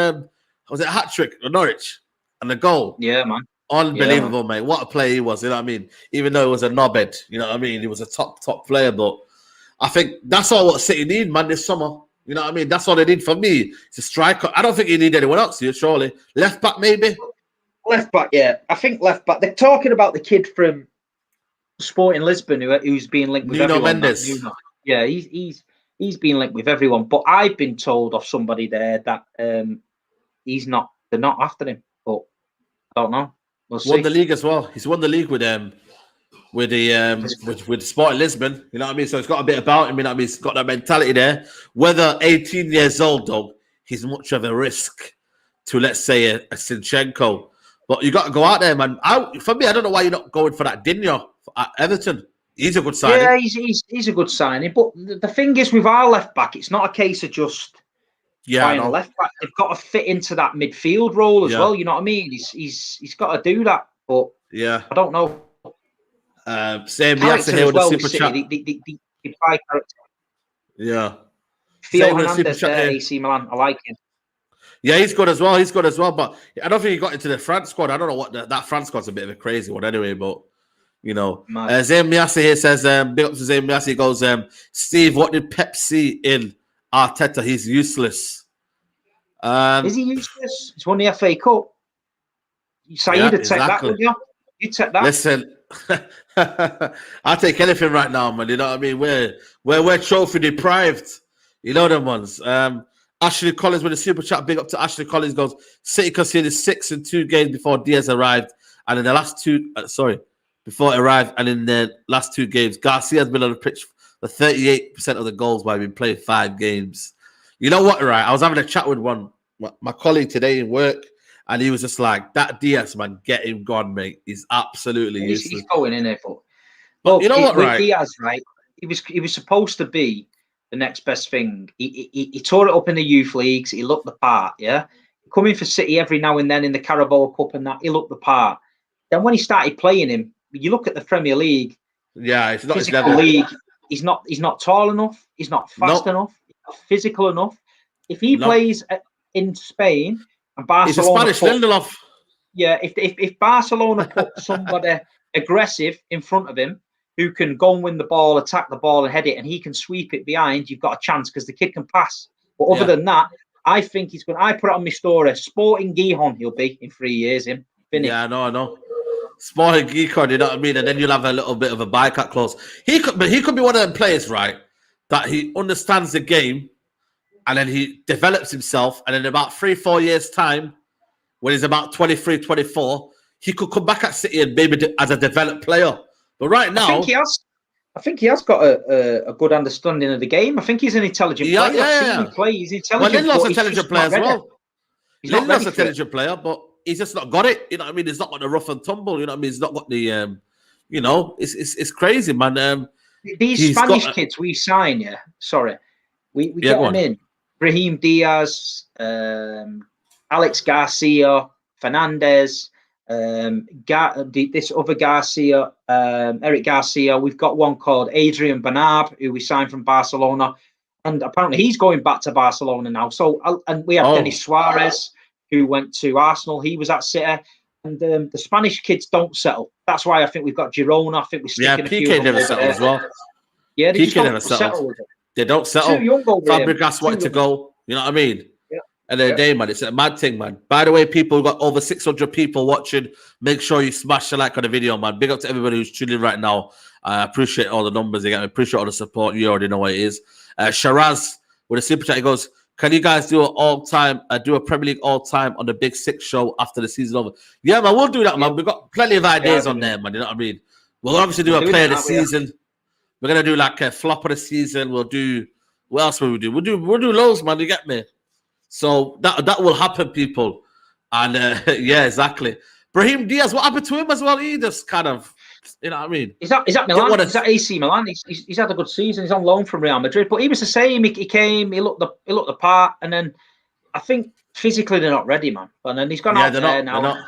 Was it a hat trick? The Norwich and the goal. Yeah, man. Unbelievable, mate. What a player he was. You know what I mean? Even though he was a knobhead, you know what I mean? He was a top player. But I think that's all what City need, man, this summer. You know what I mean? That's all they need for me. It's a striker. I don't think you need anyone else here, surely. Left back, maybe? Left back, yeah. I think left back. They're talking about the kid from Sporting Lisbon who's being linked with Nuno everyone. Mendes. Yeah, he's been linked with everyone. But I've been told of somebody there that they're not after him. But I don't know. We'll see. Won the league as well. He's won the league with Sporting Lisbon. You know what I mean? So he's got a bit about him. You know what I mean? He's got that mentality there. Whether 18 years old, though, he's much of a risk to, let's say, a Zinchenko. But you got to go out there, man. For me, I don't know why you're not going for that Digne at Everton. He's a good signing. Yeah, he's a good signing. But the thing is, with our left back, it's not a case of just buying a left back. They've got to fit into that midfield role as well. You know what I mean? He's got to do that. But I don't know. Same character here with the super chat. The buy character. Yeah. Theo Hernandez there, AC Milan. I like him. Yeah, he's good as well. But I don't think he got into the France squad. I don't know what that France squad's a bit of a crazy one anyway. But, you know, Zayn Miasi here says, big up to Zayn Miasi. He goes, Steve, what did Pep see in Arteta? He's useless. Is he useless? He's won the FA Cup. So you'd take that, would you? You'd take that. Listen, I'll take anything right now, man. You know what I mean? We're trophy deprived. You know them ones. Ashley Collins with a super chat. Big up to Ashley Collins. Goes, City conceded 6 in 2 games before Diaz arrived, and in the last two, before it arrived, and in the last 2 games, Garcia has been on the pitch for 38% of the goals while we've been playing 5 games. You know what? Right, I was having a chat with my colleague today in work, and he was just like, "That Diaz, man, get him gone, mate. He's absolutely useless." He's going in there, but you know what? Right, Diaz, right? He was supposed to be the next best thing. He tore it up in the youth leagues. He looked the part, yeah. Coming for City every now and then in the Carabao Cup and that, he looked the part. Then when he started playing him, you look at the Premier League. Yeah, it's not physical league. He's not tall enough. He's not fast enough. He's not physical enough. If he plays in Spain and Barcelona, he's a Spanish Lindelof. Yeah, if Barcelona put somebody aggressive in front of him, who can go and win the ball, attack the ball and head it, and he can sweep it behind, you've got a chance because the kid can pass. But other than that, I think he's going to... I put it on my story. Sporting Gijon he'll be in 3 years. Yeah, I know. Sporting Gijon, you know what I mean? And then you'll have a little bit of a buy-cut clause. He could be one of them players, right, that he understands the game and then he develops himself, and in about 3-4 years' time, when he's about 23, 24, he could come back at City and maybe as a developed player. But right now, I think he has got a good understanding of the game. I think he's an intelligent player. I've seen him play. He's intelligent. Well, Lindelof's an intelligent player as well. Lindelof's an intelligent player, but he's just not got it. You know what I mean? He's not got the rough and tumble. You know what I mean? He's not got the, you know, it's crazy, man. These Spanish kids we sign, we get them in. Brahim Diaz, Alex Garcia, Fernandez, this other Garcia, Eric Garcia. We've got one called Adrian Bernard, who we signed from Barcelona, and apparently he's going back to Barcelona now. So, and we have Denis Suarez, who went to Arsenal. He was at City, and the Spanish kids don't settle. That's why I think we've got Girona. I think we're sticking a few PK never settled as well. Yeah, they just Kike never don't settle settled. with it. They don't settle. Too young over there. Fabregas wanted to go. You know what I mean? Yeah. End of the day, man, it's a mad thing, man. By the way, people, we've got over 600 people watching. Make sure you smash the like on the video, man. Big up to everybody who's tuning in right now. I appreciate all the numbers again. I appreciate all the support. You already know what it is. Shiraz with a super chat, he goes, "Can you guys do a Premier League all time on the Big Six show after the season over?" Yeah, man, we'll do that, man. We've got plenty of ideas on there, man. You know what I mean? We'll obviously do a player of the season. We're gonna do like a flop of the season. We'll do what else will we do? We'll do loads, man. You get me? So that will happen, people. And yeah, exactly. Brahim Diaz, what happened to him as well? He just kind of, you know what I mean? Is that Milan? Is that AC Milan? He's had a good season. He's on loan from Real Madrid, but he was the same. He came, he looked the part, and then I think physically they're not ready, man. And then he's gone out there now. They're not.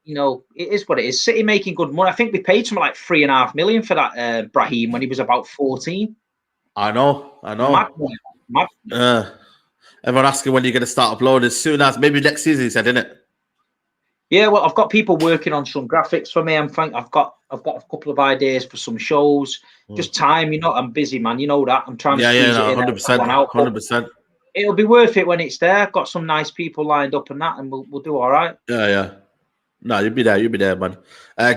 You know, it is what it is. City making good money. I think we paid something like $3.5 million for that Brahim when he was about 14. I know. Mad. Everyone asking when you're going to start uploading. As soon as maybe next season, he said, isn't it? Yeah, well, I've got people working on some graphics for me. I've got a couple of ideas for some shows. Just time, you know, I'm busy, man. You know that. I'm trying to squeeze it in. 100%. 100%. It'll be worth it when it's there. I've got some nice people lined up and that, and we'll do all right. Yeah. No, you'll be there, man.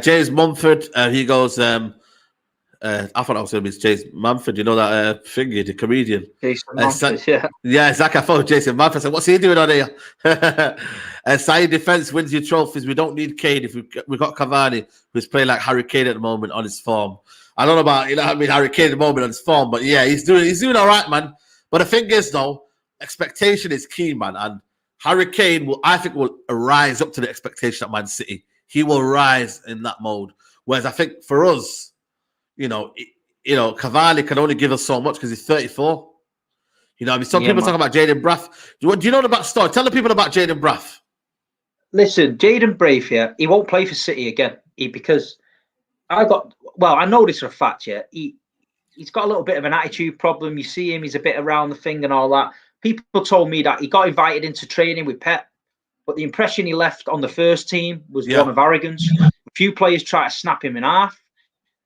James Mumford, he goes, I thought I was going to be James Mumford. You know that thingy, the comedian. Jason Mumford, yeah. Yeah, exactly. I thought Jason Mumford. I said, what's he doing on here? Side defense wins you trophies. We don't need Kane if we got Cavani, who's playing like Harry Kane at the moment on his form. I don't know about, you know what I mean, Harry Kane at the moment on his form, but yeah, he's doing all right, man. But the thing is, though, expectation is key, man. And Harry Kane will rise up to the expectation at Man City. He will rise in that mode. Whereas I think for us, you know, Cavani can only give us so much because he's 34. You know, I mean, some people talk about Jaden Braff. Do you know about story? Tell the people about Jaden Braff. Listen, Jaden Braff here, he won't play for City again because I know this for a fact, yeah. He's got a little bit of an attitude problem. You see him, he's a bit around the thing and all that. People told me that he got invited into training with Pep, but the impression he left on the first team was one of arrogance. A few players tried to snap him in half.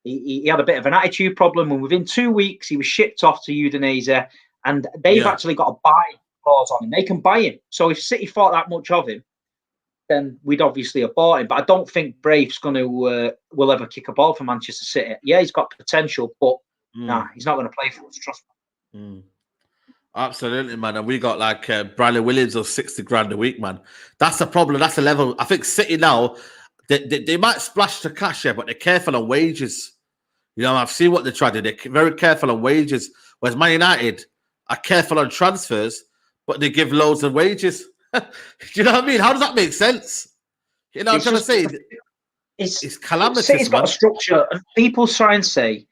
He had a bit of an attitude problem, and within 2 weeks, he was shipped off to Udinese, and they've actually got a buy clause on him. They can buy him. So if City thought that much of him, then we'd obviously have bought him. But I don't think Brave's going to will ever kick a ball for Manchester City. Yeah, he's got potential, but nah, he's not going to play for us. Trust me. Absolutely, man. And we got like Bradley Williams of 60 grand a week, man. That's the problem. That's the level. I think City now, they might splash the cash here, but they're careful on wages. You know, I've seen what they try to do. They're very careful on wages. Whereas Man United are careful on transfers, but they give loads of wages. Do you know what I mean? How does that make sense? You know what I'm trying to say? It's calamitous, City's got man. a structure, and people try and say,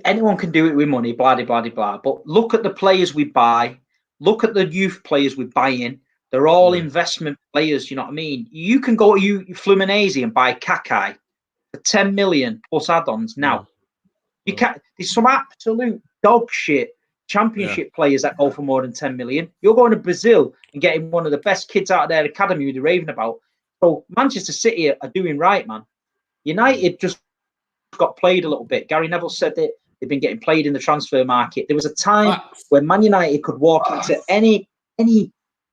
anyone can do it with money, blah, blah, blah, blah. But look at the players we buy. Look at the youth players we buy in. They're all investment players, you know what I mean? You can go to Fluminense and buy Kakai for 10 million plus add-ons now. You can't. There's some absolute dog shit championship players that go for more than 10 million. You're going to Brazil and getting one of the best kids out of their academy who they're raving about. So Manchester City are doing right, man. United just got played a little bit. Gary Neville said that they've been getting played in the transfer market. There was a time when Man United could walk into any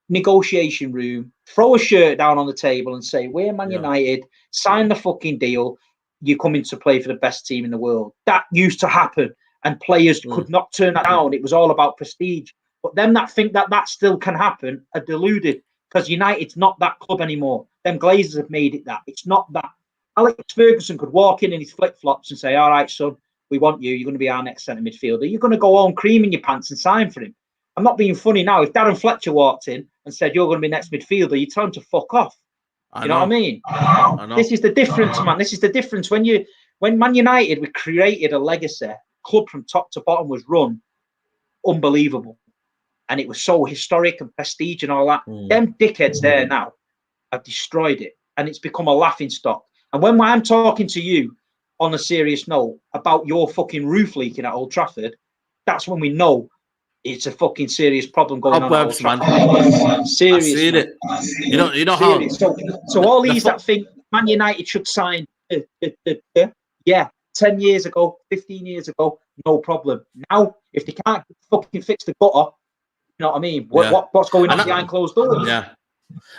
negotiation room, throw a shirt down on the table and say, we're Man United, sign the fucking deal. You're coming to play for the best team in the world. That used to happen, and players could not turn that down. It was all about prestige. But them that think that still can happen are deluded, because United's not that club anymore. Them Glazers have made it that. It's not that. Alex Ferguson could walk in his flip-flops and say, all right, son, we want you. You're going to be our next centre midfielder. You're going to go home creaming your pants and sign for him. I'm not being funny now. If Darren Fletcher walked in and said, you're going to be next midfielder, you tell him to fuck off. You know what I mean? I know. This is the difference, man. This is the difference. When Man United, we created a legacy. Club from top to bottom was run unbelievable. And it was so historic and prestige and all that. Them dickheads there now have destroyed it. And it's become a laughing stock. And when I'm talking to you on a serious note about your fucking roof leaking at Old Trafford, that's when we know it's a fucking serious problem going on at Old Trafford. Man. Serious. I've seen it. You know how. So all these that think Man United should sign, yeah, 10 years ago, 15 years ago, no problem. Now, if they can't fucking fix the gutter, you know what I mean? What's going on behind closed doors? Yeah.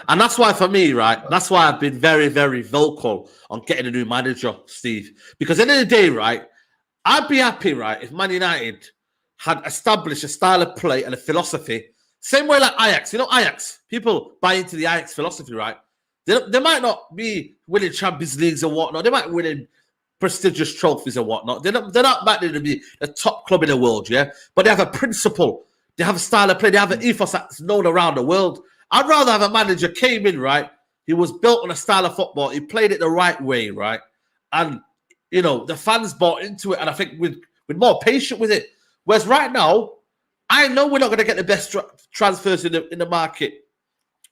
And that's why, for me, right, that's why I've been very, very vocal on getting a new manager, Steve. Because at the end of the day, right, I'd be happy, right, if Man United had established a style of play and a philosophy, same way like Ajax. You know, Ajax, people buy into the Ajax philosophy, right? They might not be winning Champions Leagues and whatnot. They might be winning prestigious trophies and whatnot. They're not likely to be the top club in the world, yeah? But they have a principle. They have a style of play. They have an ethos that's known around the world. I'd rather have a manager came in, right? He was built on a style of football. He played it the right way, right? And, you know, the fans bought into it. And I think we're more patient with it. Whereas right now, I know we're not going to get the best transfers in the market.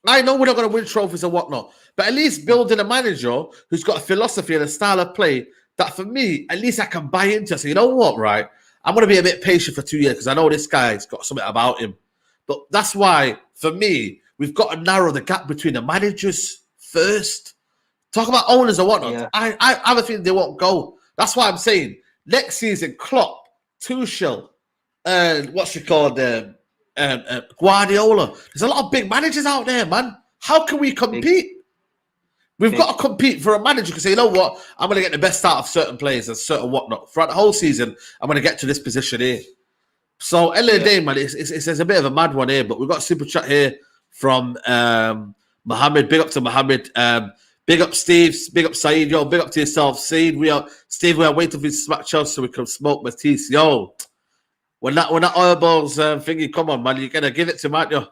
I know we're not going to win trophies and whatnot. But at least building a manager who's got a philosophy and a style of play that, for me, at least I can buy into. So, you know what, right? I'm going to be a bit patient for 2 years because I know this guy's got something about him. But that's why, for me, we've got to narrow the gap between the managers first. Talk about owners and whatnot. Yeah. I have a feeling they won't go. That's why I'm saying next season, Klopp, Tuchel, and Guardiola. There's a lot of big managers out there, man. How can we compete? We've got to compete for a manager because say, you know what? I'm going to get the best out of certain players and certain whatnot. Throughout the whole season, I'm going to get to this position here. So, end of the day, man, it's a bit of a mad one here, but we've got a super chat here from Mohammed. Big up to Mohammed. Big up Steve. Big up Saeed. Yo, big up to yourself, Steve. We are waiting for you to smack Chelsea so we can smoke Matisse. Yo, when that oil balls thingy, come on, man, you're gonna give it to him, aren't you?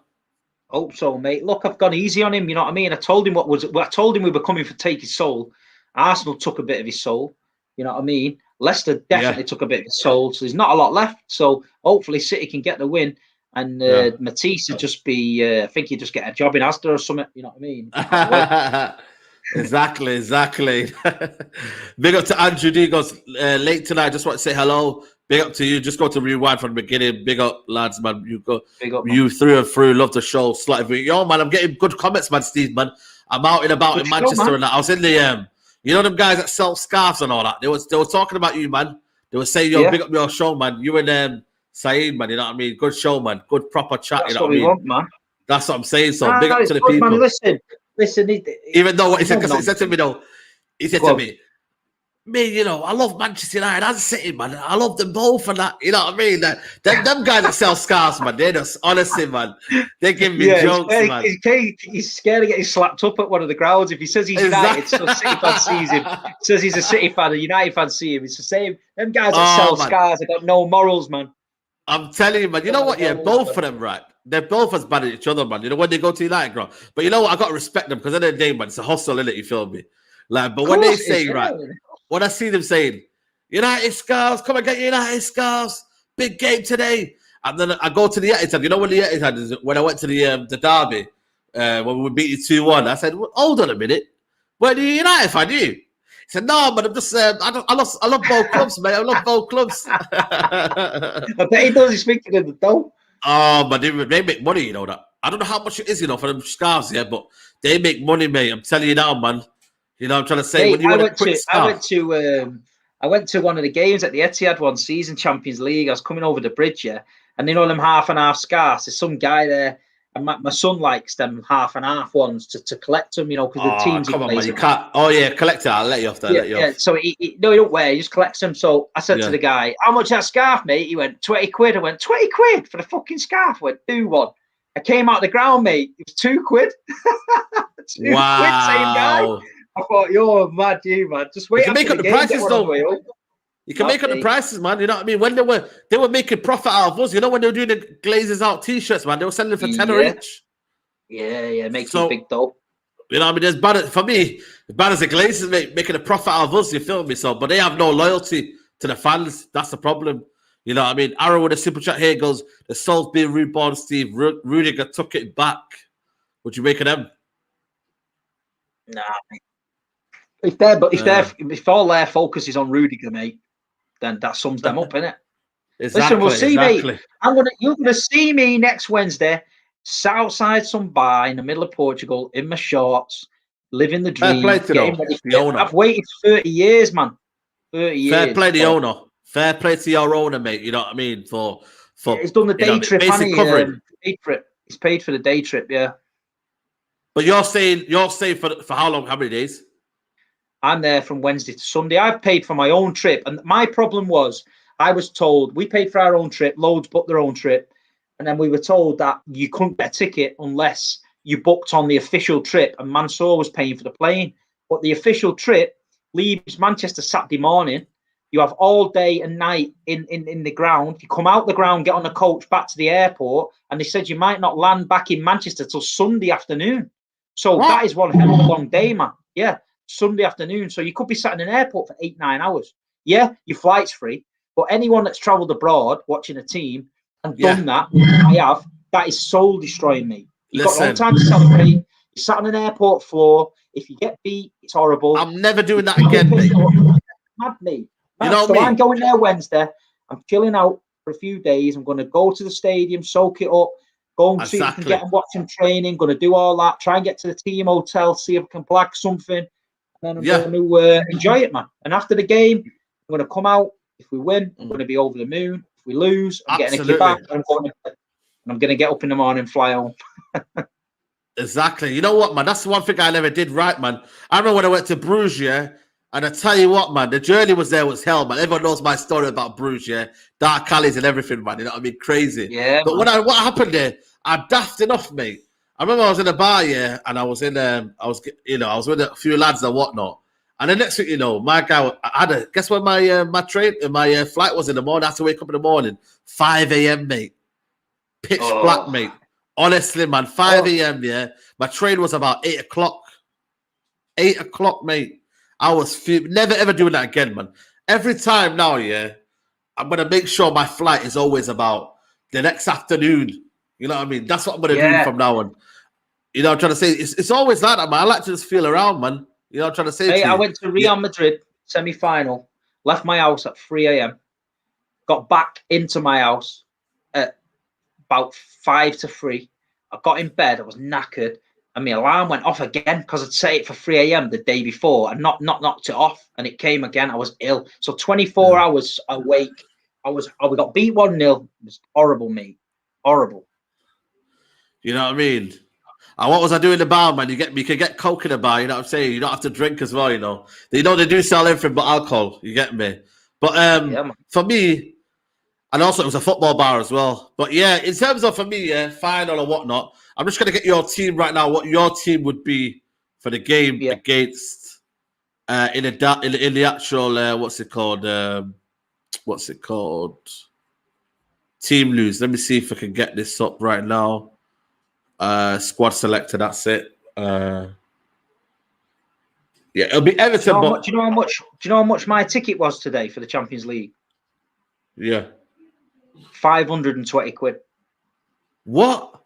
Hope so, mate. Look, I've gone easy on him. You know what I mean? I told him I told him we were coming for take his soul. Arsenal took a bit of his soul. You know what I mean? Leicester definitely took a bit of his soul. So there's not a lot left. So hopefully City can get the win. And Matisse would just be, I think he'd just get a job in Asda or something. You know what I mean? Exactly. Big up to Andrew D. Goes late tonight. Just want to say hello. Big up to you. Just go to rewind from the beginning. Big up, lads, man. You go. Big up, man. You through and through. Love the show. Slightly. Yo, man, I'm getting good comments, man, Steve, man. I'm out and about in Manchester and that. I was in the you know them guys that sell scarves and all that. They were talking about you, man. They were saying, yo, big up your show, man. You and Saeed, man. You know what I mean? Good show, man. Good proper chat. That's you know what we want, man. That's what I'm saying. So big up to the people. Man, listen. Even though what he said to me, though, he said to me, you know, I love Manchester United and City, man. I love them both and that. You know what I mean? Them guys that sell scarves, man, they're just, honestly, man, they give me jokes, man. He's scared of getting slapped up at one of the grounds. If he says he's United, so City fan sees him. Says he's a City fan, a United fan see him. It's the same. Them guys that sell scarves, they got no morals, man. I'm telling you, man. You know what? Yeah, both of them, right? They're both as bad as each other, man. You know, when they go to United, bro. But you know what? I got to respect them because at the end of the day, man, it's a hustle, innit? You feel me? Like, but when they say, right, when I see them saying, United Scars, come and get United Scars, big game today. And then I go to the Etihad. You know when the Etihad is, when I went to the derby, when we beat you 2-1, I said, well, hold on a minute. Where do you United fan, you? He said, no, but I'm just, I love both clubs, mate. I love both clubs. I bet he does. He's speaking in the dough. Oh, but they make money, you know that. I don't know how much it is, you know, for them scarves, yeah, but they make money, mate. I'm telling you now, man. You know, I'm trying to say. Hey, when you I went to one of the games at the Etihad one season, Champions League. I was coming over the bridge, yeah, and you know them half and half scarves. There's some guy there, and my son likes them half and half ones to collect them, you know, because the teams. Come on, man, you can't. Oh yeah, collect it. I'll let you off there. Yeah. So he don't wear. He just collects them. So I said to the guy, "How much that scarf, mate?" He went 20 quid. I went 20 quid for the fucking scarf. I went do one. I came out the ground, mate. It was 2 quid. 2 quid, same guy. I thought, you're mad, man. Just wait. You can make up the prices, though. You can make up the prices, man. You know what I mean? When they were making profit out of us. You know when they were doing the Glazers out T-shirts, man. They were selling them for £10 each. Yeah, making big dough. You know what I mean? As bad as the Glazers making a profit out of us. You feel me? So, but they have no loyalty to the fans. That's the problem. You know what I mean? Aaron with a super chat here goes, the soul's being reborn, Steve. Rudiger took it back. What you make of them? Nah, mate. If all their focus is on Rudiger, mate, then that sums them up, innit? Exactly. Listen, we'll see, mate. You're gonna see me next Wednesday, sat outside some bar in the middle of Portugal in my shorts, living the dream. I've waited 30 years, man. 30 years. Fair play the owner. Fair play to your owner, mate. You know what I mean? For he's done the day trip, hasn't he? covering. He's paid for the day trip, yeah. But you're saying for how long? How many days? I'm there from Wednesday to Sunday. I've paid for my own trip, and my problem was I was told we paid for our own trip. Loads booked their own trip, and then we were told that you couldn't get a ticket unless you booked on the official trip, and Mansour was paying for the plane. But the official trip leaves Manchester Saturday morning. You have all day and night in the ground. You come out the ground, get on the coach back to the airport, and they said you might not land back in Manchester till Sunday afternoon. So that is one hell of a long day, man. Yeah, Sunday afternoon. So you could be sat in an airport for 8-9 hours. Yeah, your flight's free. But anyone that's travelled abroad watching a team and done that, I have, that is soul destroying me. You've got no time to celebrate. You're sat on an airport floor. If you get beat, it's horrible. I'm never doing that again, mate. Mad me. You know so me. I'm going there Wednesday. I'm chilling out for a few days. I'm going to go to the stadium, soak it up, go and see if I can get and watch some training. Going to do all that. Try and get to the team hotel, see if I can black something. And then I'm going to enjoy it, man. And after the game, I'm going to come out. If we win, I'm going to be over the moon. If we lose, I'm getting a kebab. And I'm going to get up in the morning and fly home. Exactly. You know what, man? That's the one thing I never did right, man. I remember when I went to Bruges, yeah. And I tell you what, man, the journey was hell, man. Everyone knows my story about Bruges, yeah. Dark alleys and everything, man. You know what I mean? Crazy. Yeah. But what happened there, I daft enough, mate. I remember I was in a bar, yeah, and I was with a few lads and whatnot. And the next thing you know, my guy, guess when my flight was in the morning? I had to wake up in the morning, 5 a.m., mate. Pitch black, mate. Honestly, man, 5 a.m., yeah. My train was about 8 o'clock. 8 o'clock, mate. I was never ever doing that again, man. Every time now, yeah, I'm gonna make sure my flight is always about the next afternoon. You know what I mean? That's what I'm gonna do from now on. You know, I'm trying to say it's always like that, man. I like to just feel around, man. You know, I'm trying to say. Hey, I went to Real Madrid semi-final. Left my house at 3 a.m. Got back into my house at about 5 to 3. I got in bed. I was knackered. And my alarm went off again because I'd set it for 3 a.m. the day before and not knocked it off. And it came again. I was ill. So 24 hours awake. We got beat 1-0. It was horrible, mate. Horrible. You know what I mean? And what was I doing in the bar, man? You can get coke in the bar, you know what I'm saying? You don't have to drink as well, you know. They do sell everything but alcohol, you get me? But for me, and also it was a football bar as well. But yeah, in terms of for me, final or whatnot, I'm just gonna get your team right now. What your team would be for the game against in the actual what's it called? Team lose. Let me see if I can get this up right now. Squad selector. That's it. Yeah, it'll be Everton. Do you know how much my ticket was today for the Champions League? Yeah, 520 quid. What?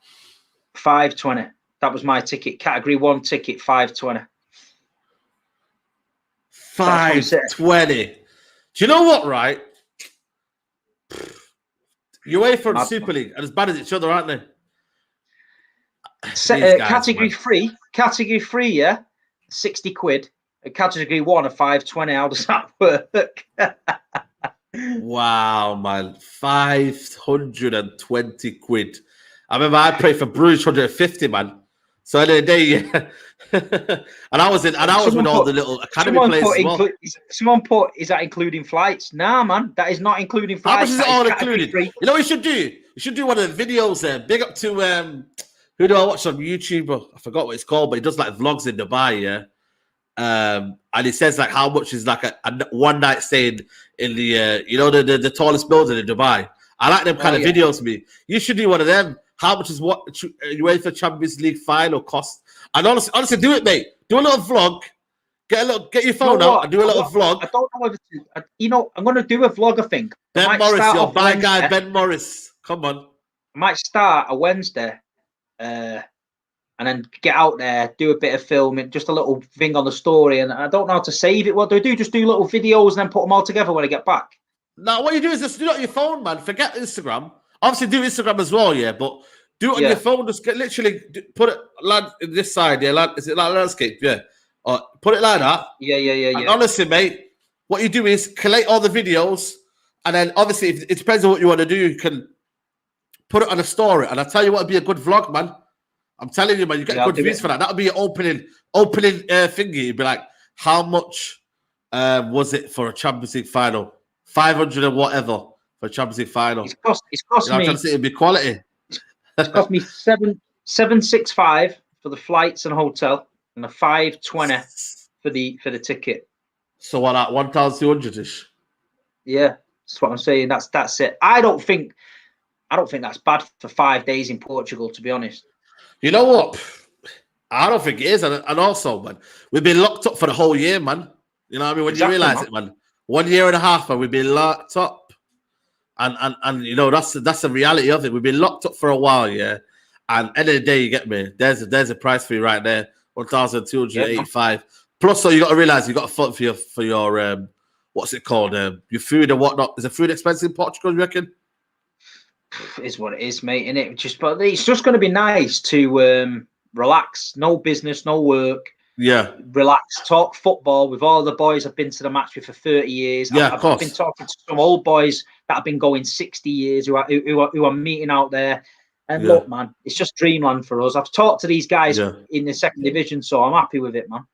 520. That was my ticket. Category 1 ticket, 520. 520. Do you know what, right? UEFA and Super League are as bad as each other, aren't they? Category 3, yeah, 60 quid. Category 1 of 520. How does that work? Wow, man. 520 quid. I remember I played for Bruges 150, man. So at the end of the day, yeah. and I was with all the little academy players as well. Someone put, is that including flights? Nah, man, that is not including flights. How much is it all included? You know what you should do? You should do one of the videos there. Big up to who do I watch on YouTube? I forgot what it's called, but he does like vlogs in Dubai, yeah. And he says like how much is like a one night stay in the the tallest building in Dubai. I like them kind of videos. Me, you should do one of them. How much is what UEFA Champions League final cost? And honestly, do it, mate. Do a little vlog. Get your phone out and do a little vlog. I don't know whether to. I'm going to do a vlog. I think Ben Morris, your bad guy, Ben Morris. Come on. I might start a Wednesday, and then get out there, do a bit of filming, just a little thing on the story. And I don't know how to save it. What do I do? Just do little videos and then put them all together when I get back. No, what you do is just do it on your phone, man. Forget Instagram. Obviously, do Instagram as well, yeah. But do it on your phone. Just put it like this side, yeah. Like, is it like landscape, yeah? Or put it like that. Yeah. And honestly, mate, what you do is collate all the videos, and then obviously it depends on what you want to do. You can put it on a story, and I tell you what would be a good vlog, man. I'm telling you, man, you get good views for that. That'll be your opening thingy. You'd be like, how much was it for a Champions League final? 500 or whatever for a Champions League final. It's cost you know, me. I'm trying to say it'd be quality. It's cost me 765 for the flights and hotel, and a 520 for the ticket. So what, that 1,200 ish? Yeah, that's what I'm saying. That's it. I don't think that's bad for 5 days in Portugal, to be honest. You know what? I don't think it is, and also, man, we've been locked up for the whole year, man. You know what I mean? When you realise it, man, 1 year and a half, and we've been locked up, and you know that's the reality of it. We've been locked up for a while, yeah. And end of the day, you get me. There's a price for you right there, 1,285. Yeah. Plus, so you got to realise you got to fund for your what's it called? Your food and whatnot. Is the food expensive in Portugal? You reckon? It is what it is, mate. And but it's just going to be nice to relax. No business, no work. Yeah. Relax, talk football with all the boys I've been to the match with for 30 years. Yeah, I've been talking to some old boys that have been going 60 years who are meeting out there. And look, man, it's just dreamland for us. I've talked to these guys in the second division, so I'm happy with it, man.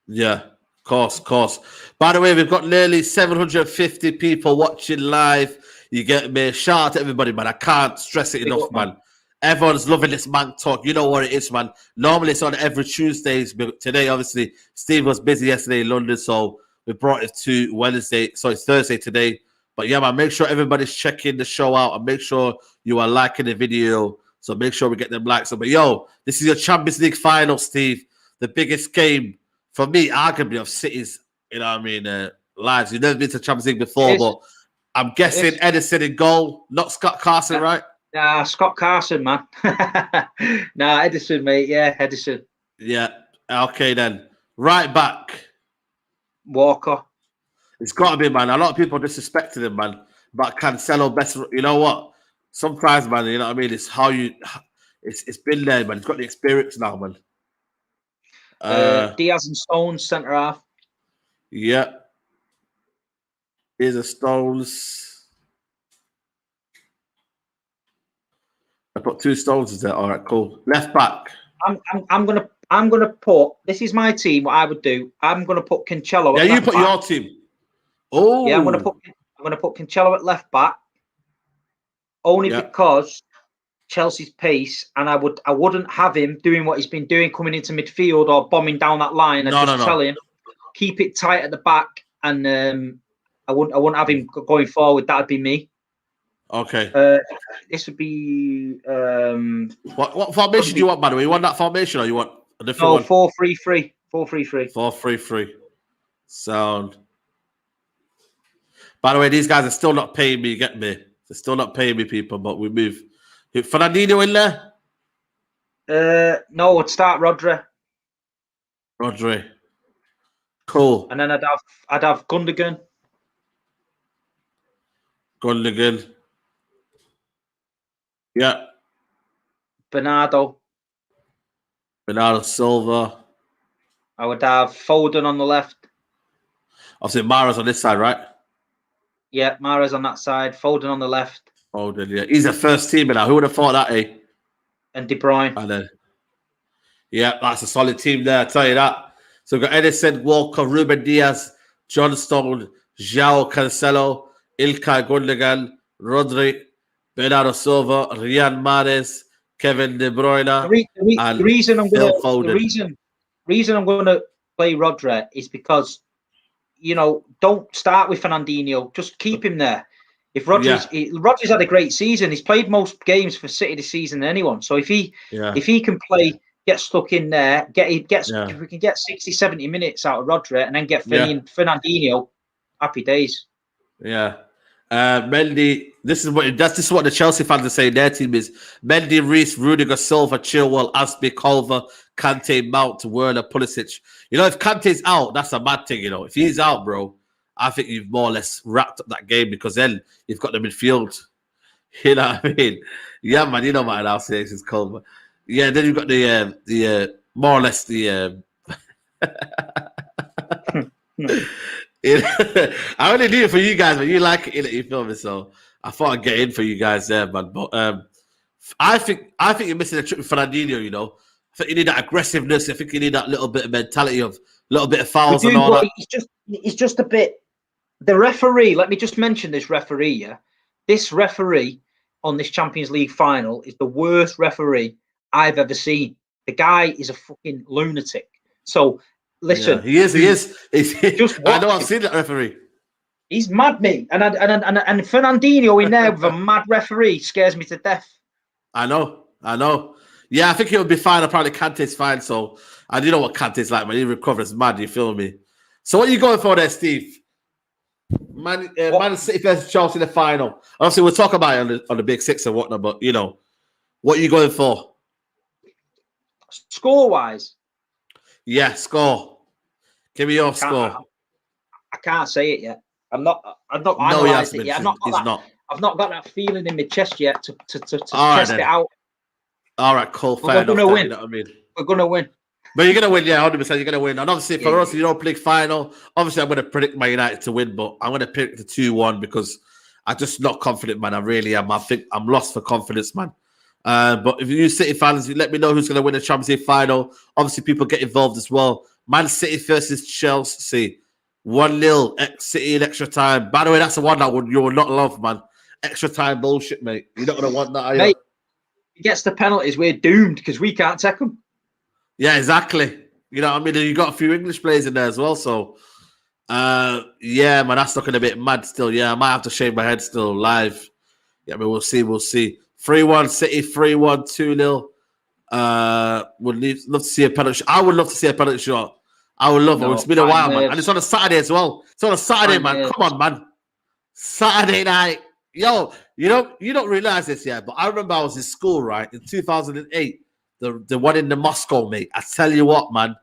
Yeah, of course. By the way, we've got nearly 750 people watching live. You get me? Shout out to everybody, man. I can't stress it enough, man. Everyone's loving this Manc talk. You know what it is, man. Normally it's on every Tuesdays, but today, obviously, Steve was busy yesterday in London, so we brought it to Wednesday. So it's Thursday today. But yeah, man, make sure everybody's checking the show out and make sure you are liking the video. So make sure we get them likes. But yo, this is your Champions League final, Steve. The biggest game for me, arguably, of City's, you know what I mean, lives. You've never been to Champions League before, but I'm guessing Edison in goal, not Scott Carson, right? Nah, Scott Carson, man. Nah, Edison, mate. Yeah, Edison. Yeah. Okay, then. Right back. Walker. It's got to be, man. A lot of people disrespected him, man. But Cancelo, best. You know what? Sometimes, man, you know what I mean? It's how you... It's been there, man. It's got the experience now, man. Diaz and Stones, centre-half. Yeah. Here's a Stones. I put 2 Stones there. All right, cool. Left back. I'm gonna put. This is my team. What I would do. I'm gonna put Cancelo. Yeah, you put your team. Oh. Yeah, I'm gonna put Cancelo at left back. Only because Chelsea's pace, and I wouldn't have him doing what he's been doing, coming into midfield or bombing down that line. I'd tell him keep it tight at the back, and I wouldn't have him going forward. That'd be me. Okay. This would be what formation do you want, by the way? You want that formation or you want a different one? 4-3-3. 4-3-3. 4-3-3. Sound. By the way, these guys are still not paying me, get me? They're still not paying me, people, but we move. Fernandinho in there? No, I'd start Rodri. Cool. And then I'd have Gundogan. Yeah. Bernardo Silva. I would have Foden on the left. Obviously, Mara's on this side, right? Yeah, Mara's on that side. Foden on the left. Foden, yeah. He's a first teamer now. Who would have thought that, eh? And De Bruyne. And then, yeah, that's a solid team there, I tell you that. So we've got Edison, Walker, Ruben Diaz, John Stone, João Cancelo, Ilkay Gundogan, Rodri, Bernardo Silva, Riyad Mahrez, Kevin De Bruyne, the reason I'm going to play Rodri is because, you know, don't start with Fernandinho. Just keep him there. If Rodri's had a great season, he's played most games for City this season than anyone. So if he can play, get stuck in there, if we can get 60, 70 minutes out of Rodri and then get Fernandinho, happy days. Yeah. Mendy, this is what the Chelsea fans are saying. Their team is Mendy, Reece, Rudiger, Silva, Chilwell, Aspi, Culver, Kante, Mount, Werner, Pulisic. You know, if Kante's out, that's a mad thing. You know, if he's out, bro, I think you've more or less wrapped up that game because then you've got the midfield. You know what I mean? Yeah, man. You know what I'll say is Culver. Yeah, then you've got the more or less the I only do it for you guys, but you like it, you feel me? So I thought I'd get in for you guys there, man. But I think you're missing a trick with Fernandinho, you know. I think you need that aggressiveness. I think you need that little bit of mentality of a little bit of fouls and all that. It's just a bit. The referee, let me just mention this referee, yeah. This referee on this Champions League final is the worst referee I've ever seen. The guy is a fucking lunatic. So listen, yeah, he is. Just I know I've seen that referee. He's mad, mate. And Fernandinho in there with a mad referee scares me to death. I know. Yeah, I think he'll be fine. Apparently, Kante's fine. So I do know what Kante's like, man. He recovers mad. You feel me? So what are you going for there, Steve? Man City versus Chelsea in the final. Obviously, we'll talk about it on the Big Six and whatnot. But you know, what are you going for? Score-wise? Yeah, score. Give me your score. I can't say it yet. I've not analysed it yet. I've not got that feeling in my chest yet to test it out. All right, cool. Fair enough. We're going to win. You know what I mean? We're going to win. But you're going to win, yeah, 100%. You're going to win. And obviously, for us, you don't pick final. Obviously, I'm going to predict Man United to win, but I'm going to pick the 2-1 because I'm just not confident, man. I really am. I think I'm lost for confidence, man. But if you City fans, you let me know who's going to win the Champions League final. Obviously, people get involved as well. Man City versus Chelsea. 1-0, City in extra time. By the way, that's the one that you will not love, man. Extra time bullshit, mate. You're not going to want that, are you? Mate, if he gets the penalties, we're doomed because we can't take them. Yeah, exactly. You know what I mean? And you got a few English players in there as well. So, yeah, man, that's looking a bit mad still. Yeah, I might have to shave my head still live. Yeah, I mean, we'll see. 3-1 City, 3-1, 2-0. Would love to see a penalty shot. I would love to see a penalty shot. I would love it. It's been a while, man. And it's on a Saturday as well. It's on a Saturday, man. Come on, man. Saturday night. Yo, you don't realize this yet, but I remember I was in school, right, in 2008. The one in the Moscow, mate. I tell you what, man.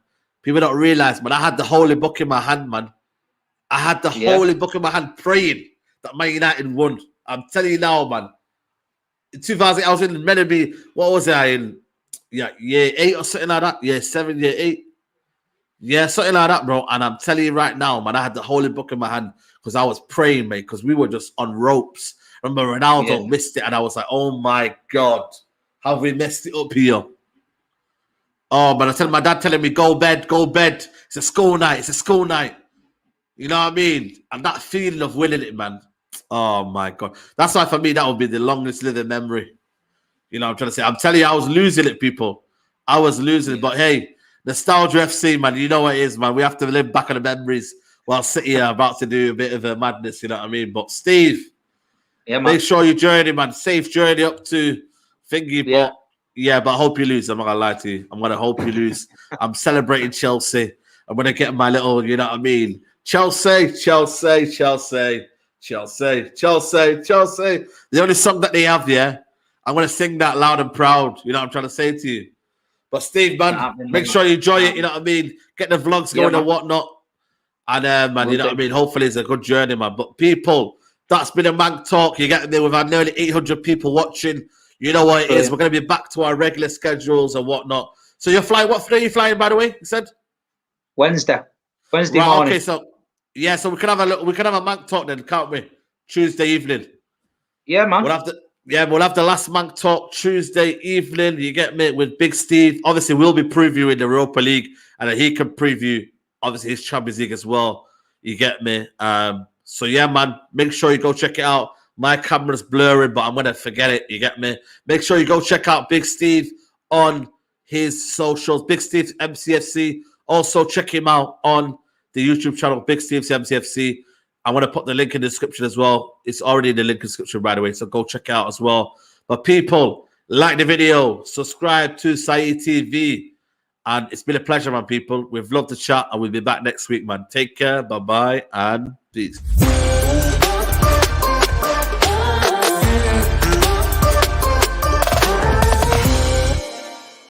People don't realize, man. I had the holy book in my hand, man. I had the holy book in my hand praying that Man United won. I'm telling you now, man. In 2008, I was in meant to be, what was I in? Yeah, year 8 or something like that. Year 7, year 8. Yeah, something like that, bro. And I'm telling you right now, man, I had the holy book in my hand because I was praying, mate, because we were just on ropes. I remember Ronaldo missed it, and I was like, oh my God, have we messed it up here? Oh, man, I tell my dad telling me, go bed. It's a school night. You know what I mean? And that feeling of winning it, man. Oh, my God. That's why, for me, that would be the longest living memory. You know what I'm trying to say? I'm telling you, I was losing it, people. I was losing it. But, hey, Nostalgia FC, man, you know what it is, man. We have to live back on the memories while City are about to do a bit of a madness, you know what I mean? But, Steve, make sure you journey, man. Safe journey up to Thingy, but... Yeah, but I hope you lose. I'm not going to lie to you. I'm going to hope you lose. I'm celebrating Chelsea. I'm going to get my little, you know what I mean? Chelsea. The only song that they have, yeah? I'm going to sing that loud and proud. You know what I'm trying to say to you? But Steve, man, make sure you enjoy it. You know what I mean? Get the vlogs going and whatnot. And, man, you know what I mean? Hopefully it's a good journey, man. But people, that's been a Manc Talk. You get me? We've had nearly 800 people watching. You know what it is. We're going to be back to our regular schedules and whatnot. So you're flying. What day are you flying, by the way? You said Wednesday morning. Okay, so we can have a Manc Talk then, can't we? Tuesday evening. Yeah, man. We'll have the last Manc Talk Tuesday evening. You get me, with Big Steve. Obviously, we'll be previewing the Europa League, and then he can preview obviously his Champions League as well. You get me. So yeah, man. Make sure you go check it out. My camera's blurring, but I'm going to forget it. You get me? Make sure you go check out Big Steve on his socials. Big Steve MCFC. Also, check him out on the YouTube channel, Big Steve's MCFC. I'm going to put the link in the description as well. It's already in the link in the description, by the way, so go check it out as well. But people, like the video. Subscribe to Saeed TV. And it's been a pleasure, man, people. We've loved the chat, and we'll be back next week, man. Take care. Bye-bye, and peace.